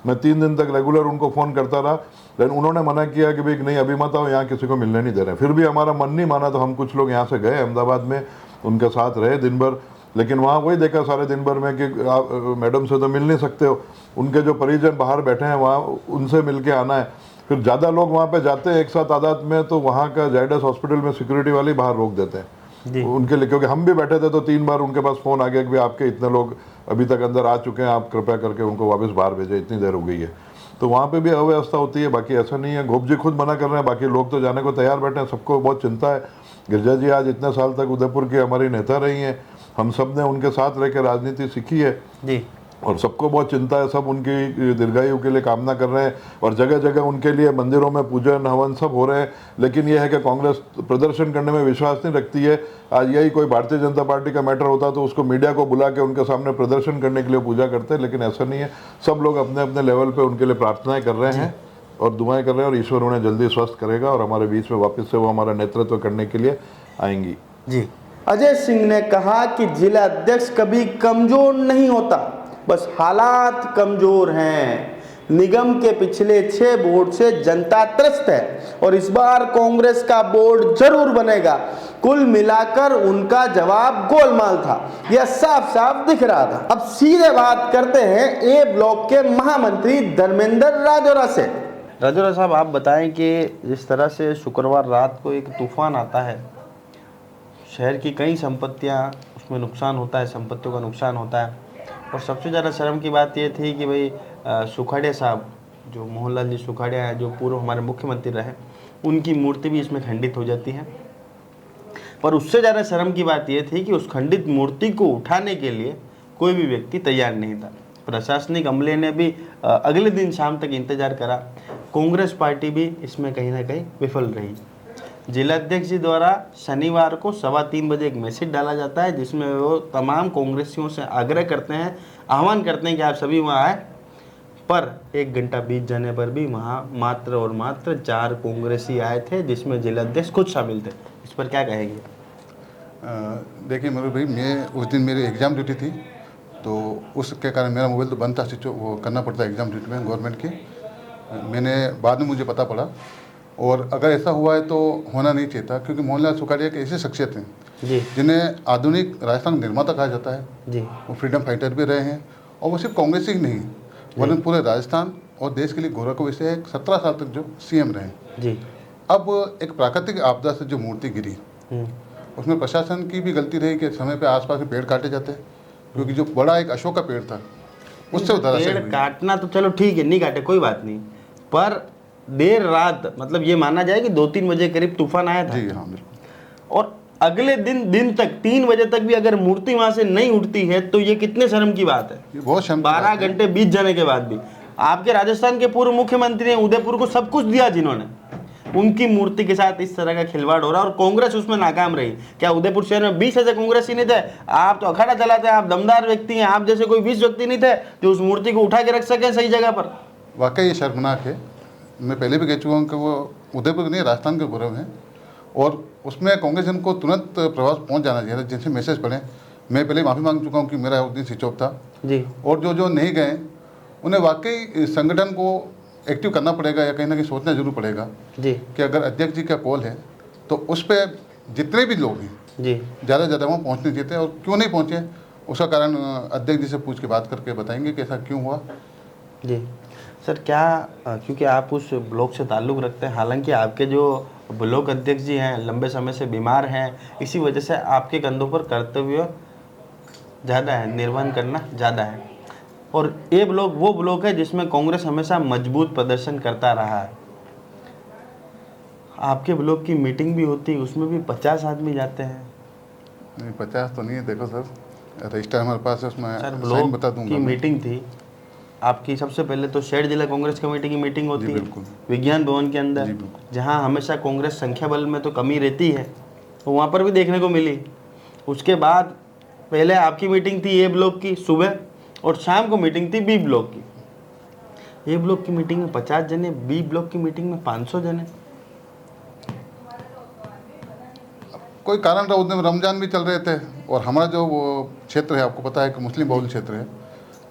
मैं 3 दिन तक रेगुलर उनको फ़ोन करता रहा, लेकिन उन्होंने मना किया कि भाई नहीं अभी मत आओ, यहाँ किसी को मिलने नहीं दे रहे। फिर भी हमारा मन नहीं माना, तो हम कुछ लोग यहाँ से गए अहमदाबाद में, उनके साथ रहे दिन भर। लेकिन वहाँ वही देखा सारे दिन भर में कि आप मैडम से तो मिल नहीं सकते हो, उनके जो परिजन बाहर बैठे हैं वहाँ उनसे मिल के आना है। फिर ज़्यादा लोग वहाँ पे जाते हैं एक साथ तादाद में, तो वहाँ का जाइडस हॉस्पिटल में सिक्योरिटी वाले बाहर रोक देते हैं उनके लिए। क्योंकि हम भी बैठे थे तो 3 बार उनके पास फ़ोन आ गया कि भाई आपके इतने लोग अभी तक अंदर आ चुके हैं, आप कृपया करके उनको वापस बाहर भेजें, इतनी देर हो गई है। तो वहाँ पे भी अव्यवस्था होती है, बाकी ऐसा नहीं है। गोप जी खुद मना कर रहे हैं, बाकी लोग तो जाने को तैयार बैठे हैं, सबको बहुत चिंता है। गिरजा जी आज इतने साल तक उदयपुर की हमारी नेता रही हैं, हम सब ने उनके साथ रह के राजनीति सीखी है जी और सबको बहुत चिंता है, सब उनकी दीर्घायु के लिए कामना कर रहे हैं और जगह जगह उनके लिए मंदिरों में पूजन हवन सब हो रहे हैं। लेकिन यह है कि कांग्रेस प्रदर्शन करने में विश्वास नहीं रखती है। आज यही कोई भारतीय जनता पार्टी का मैटर होता तो उसको मीडिया को बुला के उनके सामने प्रदर्शन करने के लिए पूजा करते हैं, लेकिन ऐसा नहीं है। सब लोग अपने अपने लेवल पर उनके लिए प्रार्थनाएं कर रहे हैं और दुआएं कर रहे हैं और ईश्वर उन्हें जल्दी स्वस्थ करेगा और हमारे बीच में वापस से वो हमारा नेतृत्व करने के लिए आएंगी। जी। अजय सिंह ने कहा कि जिला अध्यक्ष कभी कमजोर नहीं होता, बस हालात कमजोर हैं। निगम के पिछले 6 बोर्ड से जनता त्रस्त है और इस बार कांग्रेस का बोर्ड जरूर बनेगा। कुल मिलाकर उनका जवाब गोलमाल था, यह साफ साफ दिख रहा था। अब सीधे बात करते हैं ए ब्लॉक के महामंत्री धर्मेंद्र राजौरा से। राजौरा साहब, आप बताएं कि जिस तरह से शुक्रवार रात को एक तूफान आता है, शहर की कई संपत्तियां उसमें नुकसान होता है, संपत्तियों का नुकसान होता है और सबसे ज़्यादा शर्म की बात यह थी कि भाई सुखाड़िया साहब, जो मोहनलाल जी सुखाड़िया हैं, जो पूर्व हमारे मुख्यमंत्री रहे, उनकी मूर्ति भी इसमें खंडित हो जाती है। पर उससे ज़्यादा शर्म की बात यह थी कि उस खंडित मूर्ति को उठाने के लिए कोई भी व्यक्ति तैयार नहीं था। प्रशासनिक अमले ने भी अगले दिन शाम तक इंतजार करा। कांग्रेस पार्टी भी इसमें कहीं ना कहीं विफल रही। जिलाध्यक्ष जी द्वारा शनिवार को 3:15 बजे एक मैसेज डाला जाता है जिसमें वो तमाम कांग्रेसियों से आग्रह करते हैं, आह्वान करते हैं कि आप सभी वहाँ आए। पर 1 घंटा बीत जाने पर भी वहाँ मात्र और मात्र 4 कांग्रेसी आए थे, जिसमें जिलाध्यक्ष खुद शामिल थे। इस पर क्या कहेंगे? देखिए मेरे भाई, मैं उस दिन मेरी एग्ज़ाम ड्यूटी थी, तो उसके कारण मेरा मोबाइल तो बंद था, स्विच वो करना पड़ता है एग्ज़ाम ड्यूटी में गवर्नमेंट की। मैंने बाद में मुझे पता पड़ा और अगर ऐसा हुआ है तो होना नहीं चाहिए था, क्योंकि मोहनलाल सुखाड़िया एक ऐसी शख्सियत हैं जी, जिन्हें आधुनिक राजस्थान निर्माता कहा जाता है जी। वो फ्रीडम फाइटर भी रहे हैं और वो सिर्फ कांग्रेस ही नहीं वरन पूरे राजस्थान और देश के लिए गौरव का विषय है। 17 साल तक जो सीएम रहे। जी। अब एक प्राकृतिक आपदा से जो मूर्ति गिरी, उसमें प्रशासन की भी गलती रही कि समय पे आसपास के पेड़ काटे जाते, क्योंकि जो बड़ा एक अशोक का पेड़ था उससे पेड़ काटना तो चलो ठीक है, नहीं काटे कोई बात नहीं, पर देर रात, मतलब ये माना जाए कि 2-3 बजे करीब तूफान आया था। जी हाँ, बिल्कुल। और अगले दिन तक 3 बजे तक भी अगर मूर्ति वहां से नहीं उठती है तो ये कितने शर्म की बात है। ये बहुत शर्म की 12 बात है। घंटे बीत जाने के बाद भी आपके राजस्थान के पूर्व मुख्यमंत्री ने उदयपुर को सब कुछ दिया, जिन्होंने उनकी मूर्ति के साथ इस तरह का खिलवाड़ हो रहा है और कांग्रेस उसमें नाकाम रही। क्या उदयपुर शहर में 20 ऐसे कांग्रेसी नहीं थे? आप तो अखाड़ा चलाते हैं, आप दमदार व्यक्ति हैं, आप जैसे कोई 20 व्यक्ति नहीं थे जो उस मूर्ति को उठा के रख सके सही जगह पर। वाकई ये शर्मनाक है। मैं पहले भी कह चुका हूँ कि वो उदयपुर नहीं राजस्थान के गौरव हैं और उसमें कांग्रेस को तुरंत प्रभाव पहुँच जाना चाहिए था। जिनसे मैसेज पढ़े, मैं पहले माफ़ी मांग चुका हूँ कि मेरा उस दिन स्विच ऑफ था जी। और जो नहीं गए उन्हें वाकई संगठन को एक्टिव करना पड़ेगा या कहीं ना कहीं सोचना जरूर पड़ेगा जी कि अगर अध्यक्ष जी का कॉल है तो उस पर जितने भी लोग हैं जी ज़्यादा से ज़्यादा वहाँ पहुँचने चाहिए थे। और क्यों नहीं पहुँचे उसका कारण अध्यक्ष जी से पूछ के बात करके बताएंगे कि ऐसा क्यों हुआ। जी सर, क्या क्योंकि आप उस ब्लॉक से ताल्लुक़ रखते हैं, हालांकि आपके जो ब्लॉक अध्यक्ष जी हैं लंबे समय से बीमार हैं, इसी वजह से आपके कंधों पर कर्तव्य ज़्यादा है, निर्वहन करना ज़्यादा है। और ये ब्लॉक वो ब्लॉक है जिसमें कांग्रेस हमेशा मजबूत प्रदर्शन करता रहा है। आपके ब्लॉक की मीटिंग भी होती है, उसमें भी 50 आदमी जाते हैं। नहीं 50 तो नहीं है, देखो सर रजिस्टर हमारे पास है, उसमें सर साइन ब्लॉक बता की दूंगा। मीटिंग थी आपकी, सबसे पहले तो शहर जिला कांग्रेस कमेटी की मीटिंग होती है बिल्कुल। विज्ञान भवन के जी, अंदर, बिल्कुल। जहां हमेशा कांग्रेस संख्या बल में तो कमी रहती है, तो वहां पर भी देखने को मिली। उसके बाद पहले आपकी मीटिंग थी ए ब्लॉक की सुबह और शाम को मीटिंग थी बी ब्लॉक की। ए ब्लॉक की मीटिंग में 50 जने, बी ब्लॉक की मीटिंग में 500 जने। कोई कारण रहा, उस दिन रमजान भी चल रहे थे और हमारा जो वो क्षेत्र है आपको पता है कि मुस्लिम बहुल क्षेत्र है,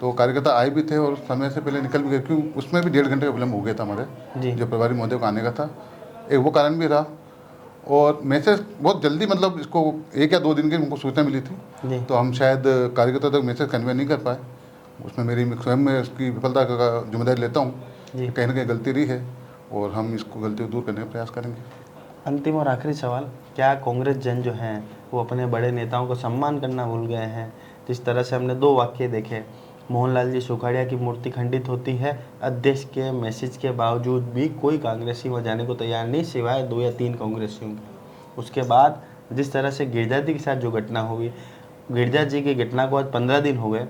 तो कार्यकर्ता आए भी थे और समय से पहले निकल भी गए, क्यों उसमें भी 1.5 घंटे का विलम्ब हो गया था जी। हमारे जो प्रभारी महोदय को आने का था। एक वो कारण भी रहा और मैसेज बहुत जल्दी, मतलब इसको 1 या 2 दिन की हमको सूचना मिली थी, जी। तो हम शायद कार्यकर्ता तक मैसेज कन्वे नहीं कर पाए। उसमें मेरी स्वयं में उसकी विफलता का जिम्मेदारी लेता हूँ, कहीं ना कहीं गलती रही है और हम इसको गलती को दूर करने का प्रयास करेंगे। अंतिम और आखिरी सवाल, क्या कांग्रेस जन जो हैं वो अपने बड़े नेताओं को सम्मान करना भूल गए हैं? जिस तरह से हमने 2 वाक्य देखे, मोहनलाल जी सुखाड़िया की मूर्ति खंडित होती है, अध्यक्ष के मैसेज के बावजूद भी कोई कांग्रेसी वहाँ जाने को तैयार नहीं, सिवाय 2 या 3 कांग्रेसियों के। उसके बाद जिस तरह से गिरजा जी के साथ जो घटना हुई, गिरजा जी की घटना को आज 15 दिन हो गए,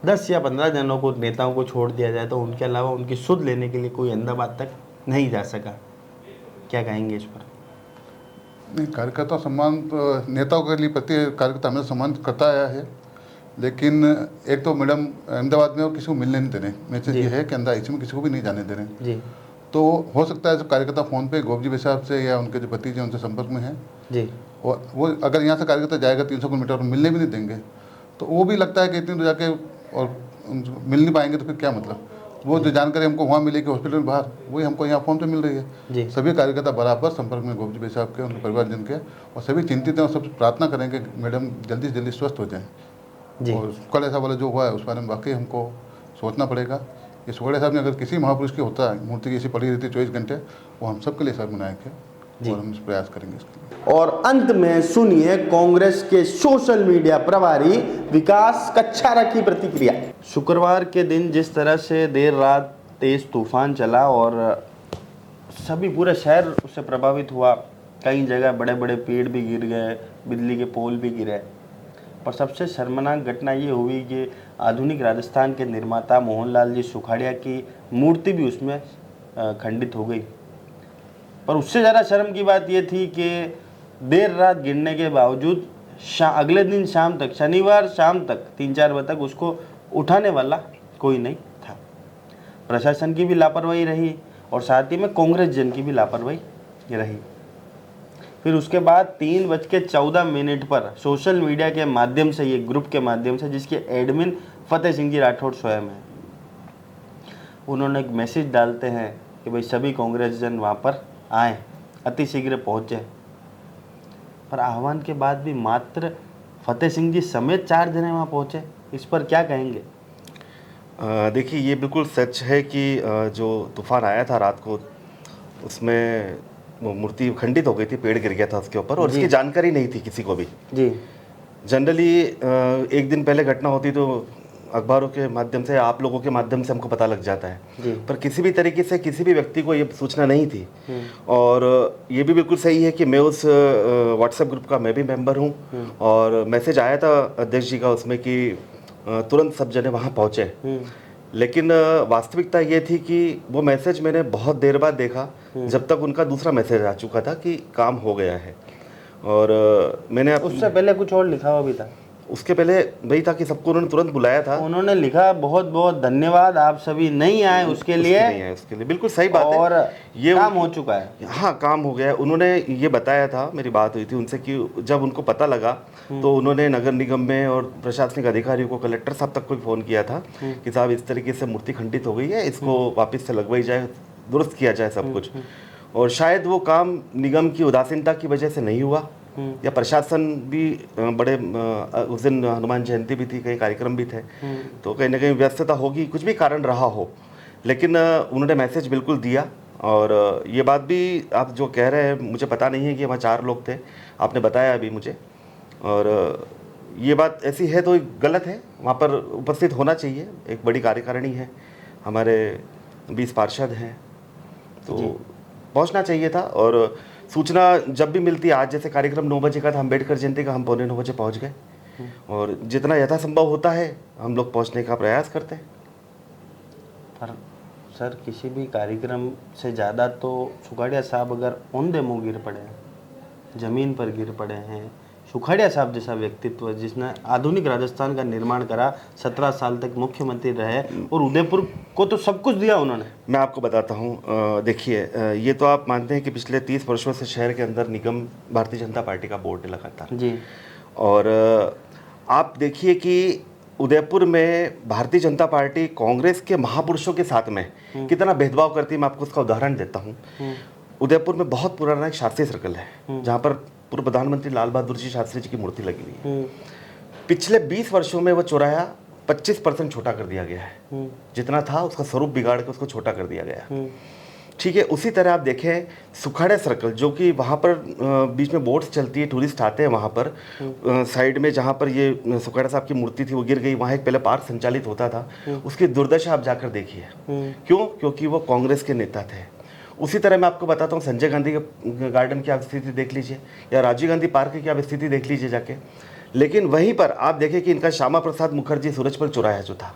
10 या 15 जनों को, नेताओं को छोड़ दिया जाए तो उनके अलावा उनकी सुध लेने के लिए कोई अहमदाबाद तक नहीं जा सका। क्या कहेंगे इस पर? नहीं, कार्यकर्ता सम्मान तो नेताओं के लिए प्रति कार्यकर्ता हमें सम्मान करता आया है, लेकिन एक तो मैडम अहमदाबाद में वो किसी को मिलने नहीं दे रहे। मैसेज ये है कि अंदर आईसी में किसी को भी नहीं जाने दे रहे जी तो हो सकता है जो कार्यकर्ता फ़ोन पे गोपजी भाई साहब से या उनके जो भतीजे उनसे संपर्क में हैं, जी और वो अगर यहाँ से कार्यकर्ता जाएगा 300 किलोमीटर और मिलने भी नहीं देंगे तो वो भी लगता है कि इतनी दूर जाके और मिल नहीं पाएंगे तो फिर क्या मतलब। वो जो जानकारी हमको वहाँ मिलेगी हॉस्पिटल में बाहर, वही हमको यहाँ फ़ोन पे मिल रही है। जी सभी कार्यकर्ता बराबर संपर्क में गोपजी भाई साहब के, उनके परिवारजन के, और सभी चिंतित हैं और सब प्रार्थना करेंगे कि मैडम जल्दी से जल्दी स्वस्थ हो जाएँ। जी और सुखड़े साहब वाला जो हुआ है उस बारे में वाकई हमको सोचना पड़ेगा कि सुखड़े साहब ने अगर किसी महापुरुष की होता है मूर्ति की ऐसी पड़ी रहती 24 घंटे, वो हम सबके लिए सर्वनायक है और हम प्रयास करेंगे इसके लिए। और अंत में सुनिए कांग्रेस के सोशल मीडिया प्रभारी विकास कच्छारा की प्रतिक्रिया। शुक्रवार के दिन जिस तरह से देर रात तेज तूफान चला और सभी पूरा शहर उससे प्रभावित हुआ, कई जगह बड़े बड़े पेड़ भी गिर गए, बिजली के पोल भी गिरे, पर सबसे शर्मनाक घटना ये हुई कि आधुनिक राजस्थान के निर्माता मोहनलाल जी सुखाड़िया की मूर्ति भी उसमें खंडित हो गई। पर उससे ज़्यादा शर्म की बात ये थी कि देर रात गिरने के बावजूद अगले दिन शाम तक, शनिवार शाम तक 3-4 बजे तक उसको उठाने वाला कोई नहीं था। प्रशासन की भी लापरवाही रही और साथ ही में कांग्रेस जन की भी लापरवाही रही। फिर उसके बाद 3:14 पर सोशल मीडिया के माध्यम से, ये ग्रुप के माध्यम से जिसके एडमिन फतेह सिंह जी राठौड़ स्वयं हैं, उन्होंने एक मैसेज डालते हैं कि भाई सभी कांग्रेस जन वहाँ पर आए, अतिशीघ्र पहुँचे। पर आह्वान के बाद भी मात्र फतेह सिंह जी समेत 4 जने वहाँ पहुँचे। इस पर क्या कहेंगे? देखिए, ये बिल्कुल सच है कि जो तूफान आया था रात को, उसमें वो मूर्ति खंडित हो गई थी, पेड़ गिर गया था उसके ऊपर और उसकी जानकारी नहीं थी किसी को भी। जी जनरली एक दिन पहले घटना होती तो अखबारों के माध्यम से, आप लोगों के माध्यम से हमको पता लग जाता है, पर किसी भी तरीके से किसी भी व्यक्ति को ये सूचना नहीं थी। और ये भी बिल्कुल सही है कि मैं उस व्हाट्सएप ग्रुप का मैं भी मेंबर हूँ और मैसेज आया था अध्यक्ष जी का उसमें कि तुरंत सब जने वहाँ पहुँचे। लेकिन वास्तविकता ये थी कि वो मैसेज मैंने बहुत देर बाद देखा, जब तक उनका दूसरा मैसेज आ चुका था कि काम हो गया है। और मैंने उससे पहले कुछ और लिखा हुआ भी था। उसके पहले वही था कि सबको उन्होंने तुरंत बुलाया था। उन्होंने लिखा बहुत बहुत धन्यवाद, आप सभी नहीं आए उसके लिए। नहीं आए उसके लिए, बिल्कुल सही बात है। और ये काम हो चुका है। हाँ, काम हो गया। उन्होंने ये बताया था, मेरी बात हुई थी उनसे कि जब उनको पता लगा तो उन्होंने नगर निगम में और प्रशासनिक अधिकारियों को, कलेक्टर साहब तक को फ़ोन किया था कि साहब इस तरीके से मूर्ति खंडित हो गई है, इसको वापस से लगवाई जाए, दुरुस्त किया जाए सब कुछ। और शायद वो काम निगम की उदासीनता की वजह से नहीं हुआ, या प्रशासन भी बड़े, उस दिन हनुमान जयंती भी थी, कई कार्यक्रम भी थे, तो कहीं ना कहीं व्यस्तता होगी, कुछ भी कारण रहा हो, लेकिन उन्होंने मैसेज बिल्कुल दिया। और ये बात भी आप जो कह रहे हैं, मुझे पता नहीं है कि वहाँ 4 लोग थे, आपने बताया अभी मुझे, और ये बात ऐसी है तो गलत है, वहाँ पर उपस्थित होना चाहिए। एक बड़ी कार्यकारिणी है, हमारे 20 पार्षद हैं, तो पहुँचना चाहिए था। और सूचना जब भी मिलती है, आज जैसे कार्यक्रम 9 बजे का था अम्बेडकर जयंती का, हम 8:45 बजे पहुँच गए, और जितना यथासंभव होता है हम लोग पहुँचने का प्रयास करते हैं। पर सर, किसी भी कार्यक्रम से ज़्यादा तो सुखाड़िया साहब अगर औंधे मुँह गिर पड़े हैं, ज़मीन पर गिर पड़े हैं, सुखाड़िया साहब जैसा व्यक्तित्व जिसने आधुनिक राजस्थान का निर्माण करा, 17 साल तक मुख्यमंत्री रहे और उदयपुर को तो सब कुछ दिया उन्होंने। मैं आपको बताता हूँ, देखिए, ये तो आप मानते हैं कि पिछले 30 वर्षों से शहर के अंदर निगम भारतीय जनता पार्टी का बोर्ड है लगातार जी। और आप देखिए कि उदयपुर में भारतीय जनता पार्टी कांग्रेस के महापुरुषों के साथ में कितना भेदभाव करती है। मैं आपको उसका उदाहरण देता हूँ। उदयपुर में बहुत पुराना एक शास्त्री सर्कल है जहाँ पर पूर्व प्रधानमंत्री लाल बहादुर जी शास्त्री जी की मूर्ति लगी हुई है। पिछले 20 वर्षों में वो चौराहा 25% छोटा कर दिया गया है। जितना था उसका स्वरूप बिगाड़ के उसको छोटा कर दिया गया। ठीक है, उसी तरह आप देखें सुखाड़े सर्कल, जो कि वहाँ पर बीच में बोट्स चलती है, टूरिस्ट आते हैं वहाँ पर, साइड में जहाँ पर ये सुखाड़े साहब की मूर्ति थी वो गिर गई, वहाँ एक पहले पार्क संचालित होता था, उसकी दुर्दशा आप जाकर देखिए। क्यों? क्योंकि वो कांग्रेस के नेता थे। उसी तरह मैं आपको बताता हूँ, संजय गांधी के गार्डन की आप स्थिति देख लीजिए, या राजीव गांधी पार्क की आप स्थिति देख लीजिए जाके। लेकिन वहीं पर आप देखें कि इनका श्यामा प्रसाद मुखर्जी सूरजमल चौराहा जो था,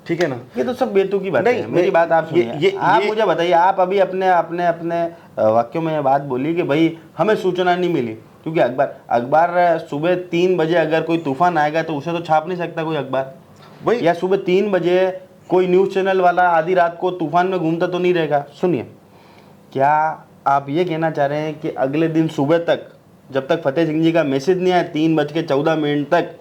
ठीक है ना, ये तो सब बेतुकी बात नहीं, है। मेरी बात आप सुनिए, आप ये- मुझे बताइए, आप अभी अपने अपने अपने वाक्यों में ये बात बोली कि भाई हमें सूचना नहीं मिली, क्योंकि अखबार सुबह 3 बजे अगर कोई तूफान आएगा तो उसे तो छाप नहीं सकता कोई अखबार, वही या सुबह 3 बजे कोई न्यूज़ चैनल वाला आधी रात को तूफान में घूमता तो नहीं रहेगा। सुनिए, क्या आप ये कहना चाह रहे हैं कि अगले दिन सुबह तक, जब तक फतेह सिंह जी का मैसेज नहीं आया 3:14 तक,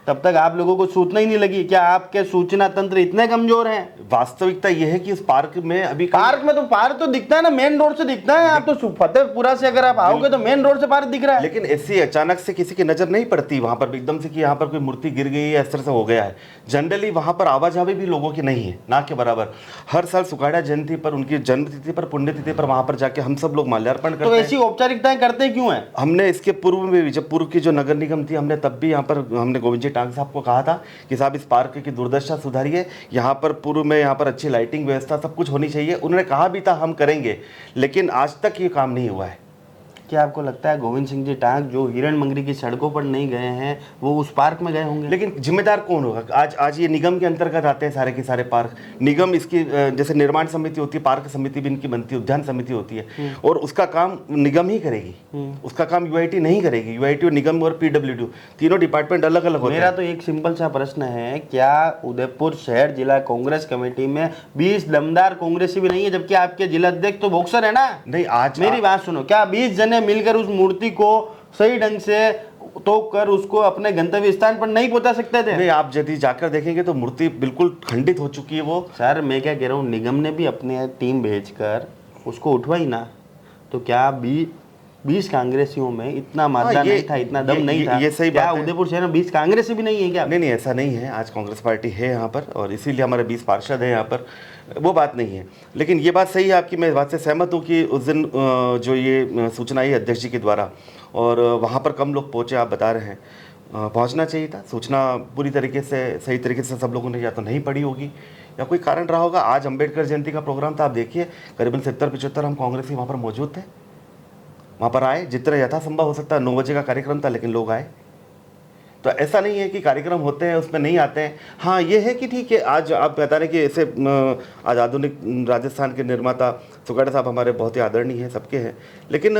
तब तक आप लोगों को सूचना ही नहीं लगी? क्या आपके सूचना तंत्र इतने कमजोर हैं? वास्तविकता यह है कि उस पार्क में अभी पार्क में तो पार्क तो दिखता है ना, मेन रोड से दिखता है। आप तो फतेहपुरा से अगर आप आओगे तो मेन रोड से पार्क दिख रहा है। लेकिन ऐसी अचानक से किसी की नजर नहीं पड़ती वहां पर एकदम से कि यहाँ पर कोई मूर्ति गिर गई है, इस तरह से हो गया है। जनरली वहां पर आवाजाही भी लोगों की नहीं है, ना के बराबर। हर साल सुखाड़ा जयंती पर, उनकी जन्मतिथि पर, पुण्यतिथि पर वहां पर जाके हम सब लोग माल्यार्पण तो करते हैं। ऐसी औपचारिकताएं करते क्यों हैं? हमने इसके पूर्व में भी, जब पूर्व की जो नगर निगम थी, हमने तब भी यहाँ पर हमने गोविंद जी टांग साहब को कहा था कि साहब इस पार्क की दुर्दशा सुधारिए, यहाँ पर पूर्व में यहाँ पर अच्छी लाइटिंग व्यवस्था सब कुछ होनी चाहिए। उन्होंने कहा भी था हम करेंगे, लेकिन आज तक ये काम नहीं हुआ है। क्या आपको लगता है गोविंद सिंह जी टांग जो हिरण मंगरी की सड़कों पर नहीं गए हैं वो उस पार्क में गए होंगे? लेकिन जिम्मेदार कौन होगा? आज ये निगम के अंतर्गत आते हैं सारे के सारे पार्क। निगम इसकी जैसे निर्माण समिति होती है, पार्क समिति भी इनकी बनती है, उद्यान समिति होती है, और उसका काम निगम ही करेगी, उसका काम यूआईटी नहीं करेगी। यूआईटी और निगम और पीडब्ल्यूडी तीनों डिपार्टमेंट अलग अलग होते हैं। मेरा तो एक सिंपल सा प्रश्न है, क्या उदयपुर शहर जिला कांग्रेस कमेटी में 20 दमदार कांग्रेसी भी नहीं है, जबकि आपके जिला अध्यक्ष तो बॉक्सर है ना? नहीं, आज मेरी बात सुनो, क्या 20 जने मिलकर उस मूर्ति को सही ढंग से तोड़ कर उसको अपने गंतव्य स्थान पर नहीं पहुंचा सकते थे? नहीं, आप यदि जाकर देखेंगे तो मूर्ति बिल्कुल खंडित हो चुकी है वो। सर मैं क्या कह रहा हूँ, निगम ने भी अपने टीम भेजकर उसको उठवाई ना, तो क्या 20 कांग्रेसियों में इतना मात्रा नहीं था, इतना दम नहीं था? ये सही क्या बात है। उदयपुर शहर में 20 कांग्रेसी भी नहीं है क्या? नहीं, ऐसा नहीं है। आज कांग्रेस पार्टी है यहाँ पर, और इसीलिए हमारे 20 पार्षद हैं यहाँ पर, वो बात नहीं है। लेकिन ये बात सही है आपकी, मैं इस बात से सहमत हूँ कि उस दिन जो ये सूचना आई अध्यक्ष जी के द्वारा, और वहाँ पर कम लोग पहुँचे, आप बता रहे हैं, पहुँचना चाहिए था। सूचना पूरी तरीके से, सही तरीके से सब लोगों ने या तो नहीं पढ़ी होगी या कोई कारण रहा होगा। आज अम्बेडकर जयंती का प्रोग्राम था, आप देखिए करीबन 70-75 हम कांग्रेसी वहाँ पर मौजूद थे, वहाँ पर आए, जितना यथासंभव हो सकता है। 9 बजे का कार्यक्रम था, लेकिन लोग आए। तो ऐसा नहीं है कि कार्यक्रम होते हैं उसमें नहीं आते हैं। हाँ, ये है कि ठीक है, आज आप बता रहे कि ऐसे आज आधुनिक राजस्थान के निर्माता सुगाड़ा साहब हमारे बहुत ही आदरणीय हैं, सबके हैं, लेकिन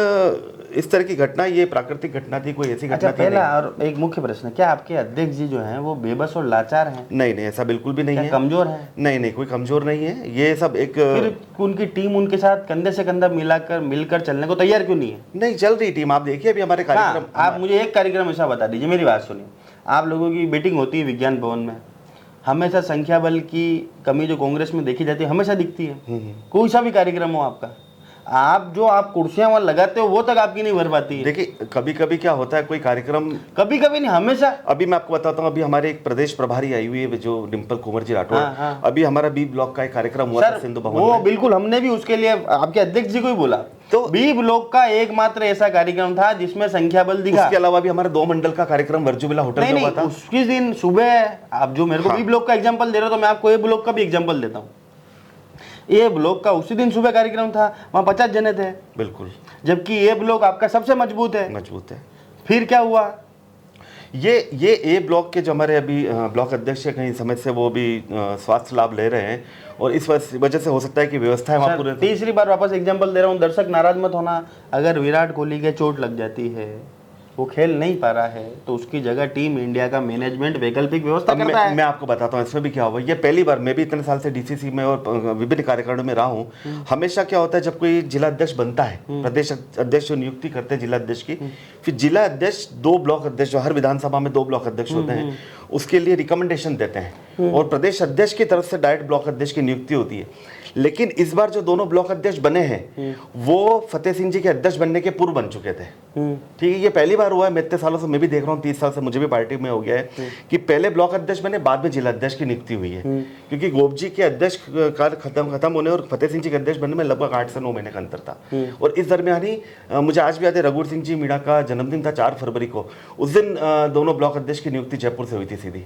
इस तरह की घटना, ये प्राकृतिक घटना थी, कोई ऐसी घटना अच्छा, थी पहला नहीं। और एक मुख्य प्रश्न, क्या आपके अध्यक्ष जी जो हैं वो बेबस और लाचार हैं? नहीं, ऐसा बिल्कुल भी नहीं क्या है। कमजोर हैं? नहीं, कोई कमजोर नहीं है। ये सब एक फिर उनकी टीम उनके साथ कंधे से कंधा मिलकर चलने को तैयार क्यों नहीं है? नहीं चल रही टीम, आप देखिए अभी हमारे कार्यक्रम। हाँ, आप मुझे एक कार्यक्रम ऐसा बता दीजिए, मेरी बात सुनिए। आप लोगों की मीटिंग होती है विज्ञान भवन में, हमेशा संख्या बल की कमी जो कांग्रेस में देखी जाती है हमेशा दिखती है। कोई सा भी कार्यक्रम हो आपका, आप कुर्सियां वहां लगाते हो वो तक आपकी नहीं भर पाती है। देखिए कभी कभी क्या होता है, कोई कार्यक्रम, कभी कभी नहीं, हमेशा। अभी मैं आपको बताता हूँ, अभी हमारे एक प्रदेश प्रभारी आई हुई है जो डिम्पल कुंवर जी राठौर। हाँ। अभी हमारा बी ब्लॉक का एक कार्यक्रम हुआ था सिंधु भवन वो में। बिल्कुल, हमने भी उसके लिए आपके अध्यक्ष जी को ही बोला। तो बी ब्लॉक का एकमात्र ऐसा कार्यक्रम था जिसमें संख्या बल दिखा। उसके अलावा भी हमारा 2 मंडल का कार्यक्रम वर्जुविला होटल में हुआ था। उसकी दिन सुबह आप जो मेरे को बी ब्लॉक का एग्जाम्पल दे रहे हो, तो मैं आपको ए ब्लॉक का भी एग्जाम्पल देता हूँ। ए ब्लॉक का उसी दिन सुबह कार्यक्रम था, वहाँ 50 जने थे, बिल्कुल, जबकि ए ब्लॉक आपका सबसे मजबूत है। फिर क्या हुआ? ये ए ब्लॉक के जो हमारे अभी ब्लॉक अध्यक्ष है, कहीं समय से वो भी स्वास्थ्य लाभ ले रहे हैं, और इस वजह से हो सकता है कि व्यवस्था वहाँ पूरे। तीसरी बार वापस एग्जाम्पल दे रहा हूँ, दर्शक नाराज मत होना। अगर विराट कोहली के चोट लग जाती है, वो खेल नहीं पा रहा है, तो उसकी जगह टीम इंडिया का मैनेजमेंट वैकल्पिक व्यवस्था करता है। मैं आपको बताता हूँ इसमें भी क्या हुआ। ये पहली बार, मैं भी इतने साल से डीसीसी में और विभिन्न कार्यक्रमों में रहा हूँ। हमेशा क्या होता है, जब कोई जिला अध्यक्ष बनता है, प्रदेश अध्यक्ष नियुक्ति करते हैं जिला अध्यक्ष की, फिर जिला अध्यक्ष 2 ब्लॉक अध्यक्ष, जो हर विधानसभा में 2 ब्लॉक अध्यक्ष होते हैं, उसके लिए रिकमेंडेशन देते हैं, और प्रदेश अध्यक्ष की तरफ से डायरेक्ट ब्लॉक अध्यक्ष की नियुक्ति होती है। लेकिन इस बार जो दोनों ब्लॉक अध्यक्ष बने हैं, वो फतेह सिंह जी के अध्यक्ष बनने के पूर्व बन चुके थे। ठीक है, ये पहली बार हुआ है। मैं इतने सालों से मैं भी देख रहा हूँ, 30 साल से मुझे भी पार्टी में हो गया है कि पहले ब्लॉक अध्यक्ष बने, बाद में जिला अध्यक्ष की नियुक्ति हुई है। क्योंकि गोप जी के अध्यक्ष कार्य खत्म होने और फतेह सिंह जी के अध्यक्ष बनने में लगभग 8 से 9 महीने का अंतर था। और इस दरमियान ही मुझे आज भी याद है, रघुवर सिंह जी मीणा का जन्मदिन था 4 फरवरी को। उस दिन दोनों ब्लॉक अध्यक्ष की नियुक्ति जयपुर से हुई थी सीधी।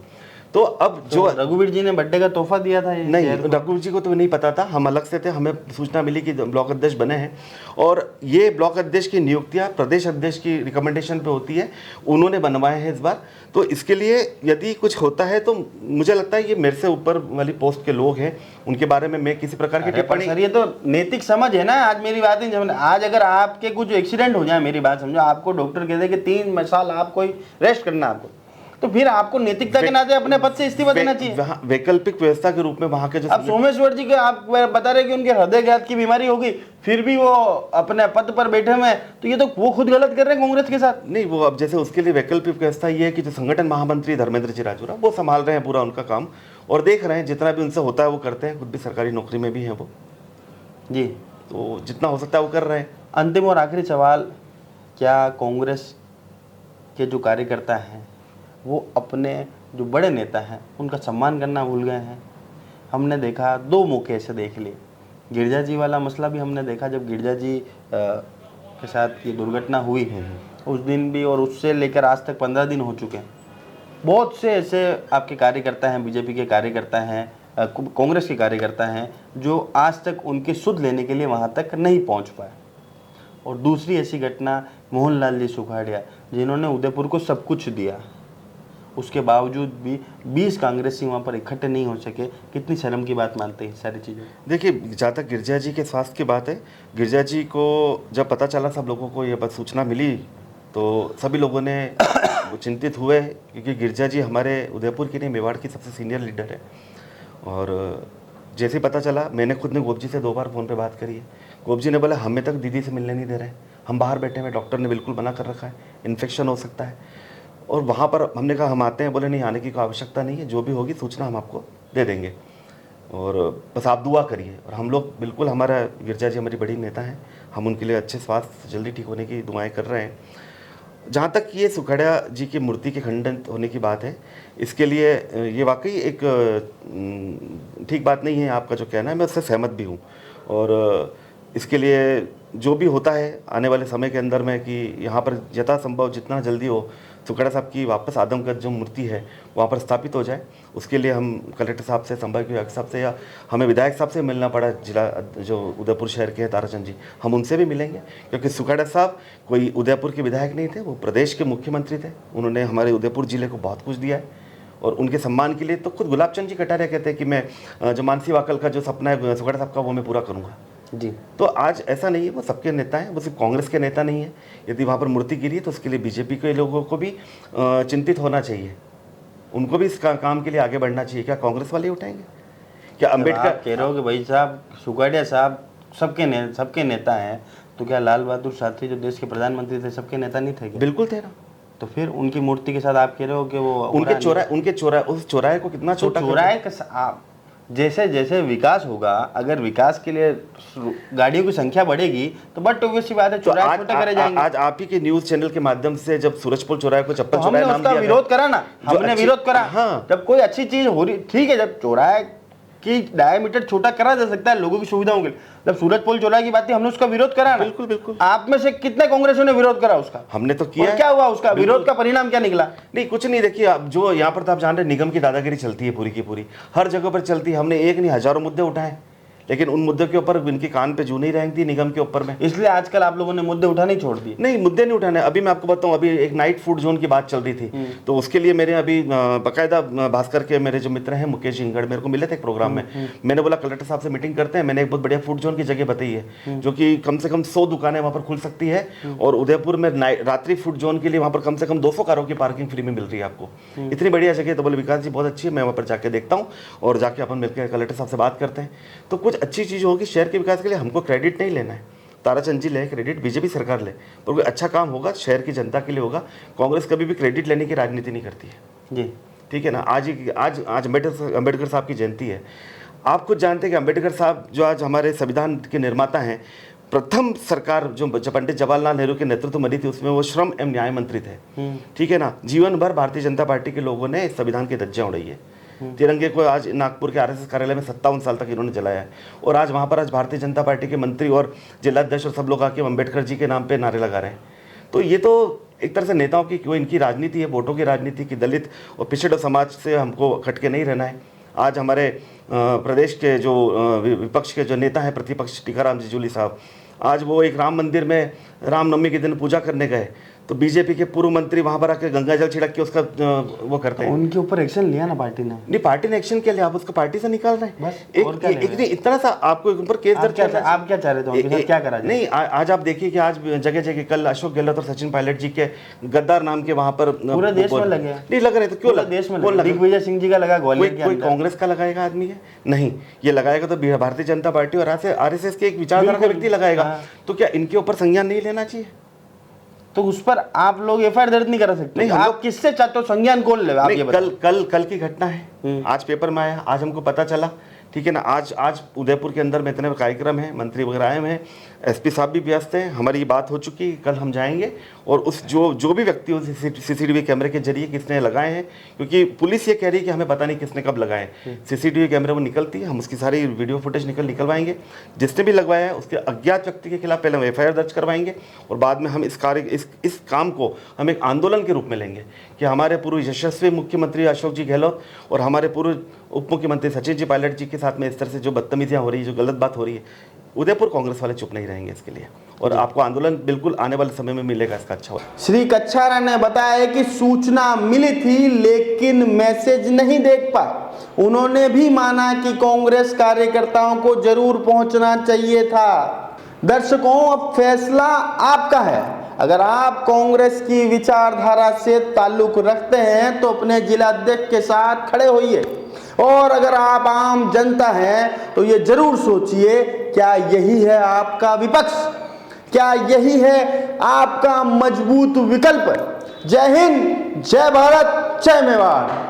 तो अब जो रघुवीर जी ने बर्थडे का तोहफा दिया था ये नहीं, शहर को? रघुवीर जी को तो नहीं पता था, हम अलग से थे, हमें सूचना मिली कि ब्लॉक अध्यक्ष बने हैं और ये ब्लॉक अध्यक्ष की नियुक्तियां प्रदेश अध्यक्ष की रिकमेंडेशन पे होती है, उन्होंने बनवाए हैं इस बार। तो इसके लिए यदि कुछ होता है तो मुझे लगता है ये मेरे से ऊपर वाली पोस्ट के लोग हैं, उनके बारे में मैं किसी प्रकार की अरे पर टिप्पणी। सर ये तो नैतिक समझ है ना, आज मेरी बात नहीं समझ, आज अगर आपके कुछ एक्सीडेंट हो जाए, मेरी बात समझो, आपको डॉक्टर कह दे कि 3 साल आप कोई रेस्ट करना आपको, तो फिर आपको नैतिकता के नाते अपने पद से इस्तीफा देना चाहिए। वैकल्पिक व्यवस्था के रूप में वहाँ के जो अब सोमेश्वर जी के आप बता रहे कि उनके हृदयघात की बीमारी होगी, फिर भी वो अपने पद पर बैठे हुए हैं, तो ये तो वो खुद गलत कर रहे हैं कांग्रेस के साथ। नहीं, वो अब जैसे उसके लिए वैकल्पिक व्यवस्था ये है कि जो संगठन महामंत्री धर्मेंद्र जी राजूरा वो संभाल रहे हैं पूरा उनका काम और देख रहे हैं, जितना भी उनसे होता है वो करते हैं, खुद भी सरकारी नौकरी में भी हैं वो जी, तो जितना हो सकता है वो कर रहे हैं। अंतिम और आखिरी सवाल, क्या कांग्रेस के जो कार्यकर्ता हैं वो अपने जो बड़े नेता हैं उनका सम्मान करना भूल गए हैं? हमने देखा 2 मौके ऐसे देख लिए, गिरजा जी वाला मसला भी हमने देखा, जब गिरजा जी के साथ ये दुर्घटना हुई उस दिन भी, और उससे लेकर आज तक 15 दिन हो चुके हैं। बहुत से ऐसे आपके कार्यकर्ता हैं, बीजेपी के कार्यकर्ता हैं, कांग्रेस के कार्यकर्ता हैं, जो आज तक उनकी सुध लेने के लिए वहाँ तक नहीं पहुँच पाए। और दूसरी ऐसी घटना मोहनलाल जी सुखाड़िया, जिन्होंने उदयपुर को सब कुछ दिया, उसके बावजूद भी 20 कांग्रेसी वहाँ पर इकट्ठे नहीं हो सके। कितनी शर्म की बात मानते हैं सारी चीज़ें? देखिए, जहाँ तक गिरजा जी के स्वास्थ्य की बात है, गिरजा जी को जब पता चला, सब लोगों को ये बात सूचना मिली, तो सभी लोगों ने चिंतित हुए, क्योंकि गिरजा जी हमारे उदयपुर की नहीं, मेवाड़ की सबसे सीनियर लीडर है। और जैसे ही पता चला, मैंने खुद ने गोप जी से 2 बार फ़ोन पे बात करी है। गोप जी ने बोला हमें तक दीदी से मिलने नहीं दे रहे हैं, हम बाहर बैठे हुए, डॉक्टर ने बिल्कुल मना कर रखा है, इन्फेक्शन हो सकता है। और वहाँ पर हमने कहा हम आते हैं, बोले नहीं, आने की कोई आवश्यकता नहीं है, जो भी होगी सूचना हम आपको दे देंगे और बस आप दुआ करिए। और हम लोग बिल्कुल, हमारा गिरजा जी हमारी बड़ी नेता हैं, हम उनके लिए अच्छे स्वास्थ्य, जल्दी ठीक होने की दुआएं कर रहे हैं। जहाँ तक ये सुखाड़िया जी की मूर्ति के खंडन होने की बात है, इसके लिए ये वाकई एक ठीक बात नहीं है आपका जो कहना है, मैं उससे सहमत भी हूँ। और इसके लिए जो भी होता है आने वाले समय के अंदर में, कि यहाँ पर यथासंभव जितना जल्दी हो सुखाड़िया साहब की वापस आदमकद जो मूर्ति है वहाँ पर स्थापित हो जाए, उसके लिए हम कलेक्टर साहब से, संभागीय आयुक्त साहब से, या हमें विधायक साहब से मिलना पड़ा, जिला जो उदयपुर शहर के हैं ताराचंद जी, हम उनसे भी मिलेंगे। क्योंकि सुखाड़िया साहब कोई उदयपुर के विधायक नहीं थे, वो प्रदेश के मुख्यमंत्री थे, उन्होंने हमारे उदयपुर जिले को बहुत कुछ दिया है। और उनके सम्मान के लिए तो खुद गुलाब चंद जी कटारिया कहते हैं कि मैं जो मानसी वाकल का जो सपना है सुखाड़िया साहब का, वो मैं पूरा करूँगा जी। तो आज ऐसा नहीं है, वो सबके नेता हैं, वो सिर्फ कांग्रेस के नेता नहीं है। यदि वहाँ पर मूर्ति गिरी है तो उसके लिए बीजेपी के लोगों को भी चिंतित होना चाहिए, उनको भी इस काम के लिए आगे बढ़ना चाहिए। क्या कांग्रेस वाले उठाएंगे? क्या अम्बेडकर कह रहे हो कि भाई साहब सुखाड़िया साहब सबके नेता हैं, तो क्या लाल बहादुर शास्त्री जो देश के प्रधानमंत्री थे सबके नेता नहीं थे? बिल्कुल थे ना। तो फिर उनकी मूर्ति के साथ आप कह रहे हो कि वो उनके चौराहे उस चौराहे को कितना छोटा, चौराहे जैसे जैसे विकास होगा, अगर विकास के लिए गाड़ियों की संख्या बढ़ेगी तो बट ऑब्वियस सी बात है चौराहे छोटे करे जाएंगे। आज आप ही के न्यूज चैनल के माध्यम से जब सूरजपुर चौराहे को चप्पल चौराहे नाम दिया, विरोध करा ना, हमने विरोध करा। हाँ, जब कोई अच्छी चीज हो रही, ठीक है, जब चौराहे की डायमीटर छोटा करा जा सकता है लोगों की सुविधाओं के लिए, जब सूरजपुर चौराहे की बात थी हमने उसका विरोध करा ना। बिल्कुल बिल्कुल। आप में से कितने कांग्रेसियों ने विरोध करा उसका? हमने तो किया। क्या हुआ उसका विरोध का परिणाम क्या निकला? नहीं, कुछ नहीं। देखिए, अब जो यहाँ पर तो आप जान रहे, निगम की दादागिरी चलती है पूरी की पूरी, हर जगह पर चलती है। हमने एक नहीं हजारों मुद्दे उठाए, लेकिन उन मुद्दों के ऊपर इनके कान पे जू नहीं रहेंगी निगम के ऊपर में, इसलिए आजकल आप लोगों ने मुद्दे उठाने छोड़ दिए। नहीं, मुद्दे नहीं उठाने। अभी मैं आपको बताऊं, अभी एक नाइट फूड जोन की बात चल रही थी, तो उसके लिए मेरे अभी बाकायदा भास्कर के मेरे जो मित्र हैं मुकेश इंगड़ मेरे को मिले थे एक प्रोग्राम में। मैंने बोला कलेक्टर साहब से मीटिंग करते हैं, मैंने एक बहुत बढ़िया फूड जोन की जगह बताई है, जो कि कम से कम 100 दुकानें वहाँ पर खुल सकती है, और उदयपुर में रात्रि फूड जोन के लिए वहाँ पर कम से कम 200 कारों की पार्किंग फ्री में मिल रही है आपको। इतनी बढ़िया जगह। तो बोले विकास जी बहुत अच्छी है, मैं वहाँ पर जाके देखता हूँ और जाके अपन मिलकर कलेक्टर साहब से बात करते हैं। तो कुछ अच्छी चीज़ होगी शहर के विकास के लिए, हमको क्रेडिट नहीं लेना है, ताराचंद जी ले क्रेडिट, बीजेपी सरकार ले, पर कोई अच्छा काम होगा शहर की जनता के लिए होगा। कांग्रेस कभी भी क्रेडिट लेने की राजनीति नहीं करती है जी, ठीक है ना। आज अम्बेडकर साहब की जयंती है। आप खुद जानते हैं कि अम्बेडकर साहब जो आज हमारे संविधान के निर्माता हैं, प्रथम सरकार जो पंडित जवाहरलाल नेहरू के नेतृत्व में बनी थी, उसमें वो श्रम एवं न्याय मंत्री थे, ठीक है ना। जीवन भर भारतीय जनता पार्टी के लोगों ने इस संविधान की धज्जियां उड़ाई है। तिरंगे को आज नागपुर के आरएसएस कार्यालय में 57 साल तक इन्होंने जलाया है, और आज वहाँ पर आज भारतीय जनता पार्टी के मंत्री और जिलाध्यक्ष और सब लोग आके अम्बेडकर जी के नाम पे नारे लगा रहे हैं। तो ये तो एक तरह से नेताओं की वो इनकी राजनीति है, वोटों की राजनीति की, दलित और पिछड़े समाज से हमको खटके नहीं रहना है। आज हमारे प्रदेश के जो विपक्ष के जो नेता हैं, प्रतिपक्ष टीकाराम जूली साहब, आज वो एक राम मंदिर में रामनवमी के दिन पूजा करने गए, तो बीजेपी के पूर्व मंत्री वहां पर आके गंगा जल छिड़क के उसका वो करते हैं। उनके ऊपर एक्शन लिया ना पार्टी ने? नहीं, पार्टी ने एक्शन क्या लिया? आप उसको पार्टी से निकाल रहे हैं बस, और क्या ले रहे हैं? इतना सा आपको ऊपर केस दर्ज कर रहे हैं। आप क्या चाह रहे थे उनके साथ क्या करा जाए? नहीं, आज आप देखिए कि आज जगह जगह कल अशोक गहलोत और सचिन पायलट जी के गद्दार नाम के वहां पर पूरे देश में लगे हैं। नहीं लग रहे तो क्यों पूरे देश में लगे। दिग्विजय सिंह जी का लगा ग्वालियर के कोई अंदर। कांग्रेस का लगाएगा आदमी है? नहीं, ये लगाएगा तो भारतीय जनता पार्टी और आरएसएस के एक विचारधारा का व्यक्ति लगाएगा। तो क्या इनके ऊपर संज्ञान नहीं लेना चाहिए? तो उस पर आप लोग एफआईआर दर्ज नहीं करा सकते? नहीं, आप किससे चाहते हो संज्ञान कौन ले? आप ये बताओ। कल की घटना है, आज पेपर में आया, आज हमको पता चला, ठीक है ना। आज उदयपुर के अंदर में इतने कार्यक्रम हैं, मंत्री वगैरह आए हुए हैं, एसपी साहब भी व्यस्त हैं, हमारी बात हो चुकी, कल हम जाएंगे और उस जो भी व्यक्ति उस सीसीटीवी कैमरे के जरिए किसने लगाए हैं, क्योंकि पुलिस ये कह रही है कि हमें पता नहीं किसने कब लगाए। सीसीटीवी कैमरे वो निकलती है, हम उसकी सारी वीडियो फुटेज निकलवाएंगे, जिसने भी लगवाया है उसके अज्ञात व्यक्ति के खिलाफ पहले हम एफआईआर दर्ज करवाएंगे और बाद में हम इस काम को हम एक आंदोलन के रूप में लेंगे कि हमारे पूर्व यशस्वी मुख्यमंत्री अशोक जी गहलोत और हमारे पूर्व उप मुख्यमंत्री सचिन जी पायलट जी के साथ में इस तरह से जो बदतमीजियां हो रही है, जो गलत बात हो रही है, उदयपुर कांग्रेस वाले चुप नहीं रहेंगे इसके लिए, और आपको आंदोलन बिल्कुल आने वाले समय में मिलेगा इसका अच्छा हो। श्री कच्छारा ने बताया कि सूचना मिली थी लेकिन मैसेज नहीं देख पाए। उन्होंने भी माना कि कांग्रेस कार्यकर्ताओं को जरूर पहुंचना चाहिए था। दर्शकों, अब फैसला आपका है। अगर आप कांग्रेस की विचारधारा से ताल्लुक रखते हैं तो अपने जिला अध्यक्ष के साथ खड़े होइए, और अगर आप आम जनता हैं तो ये जरूर सोचिए, क्या यही है आपका विपक्ष? क्या यही है आपका मजबूत विकल्प? जय हिंद, जय भारत, जय मेवाड़।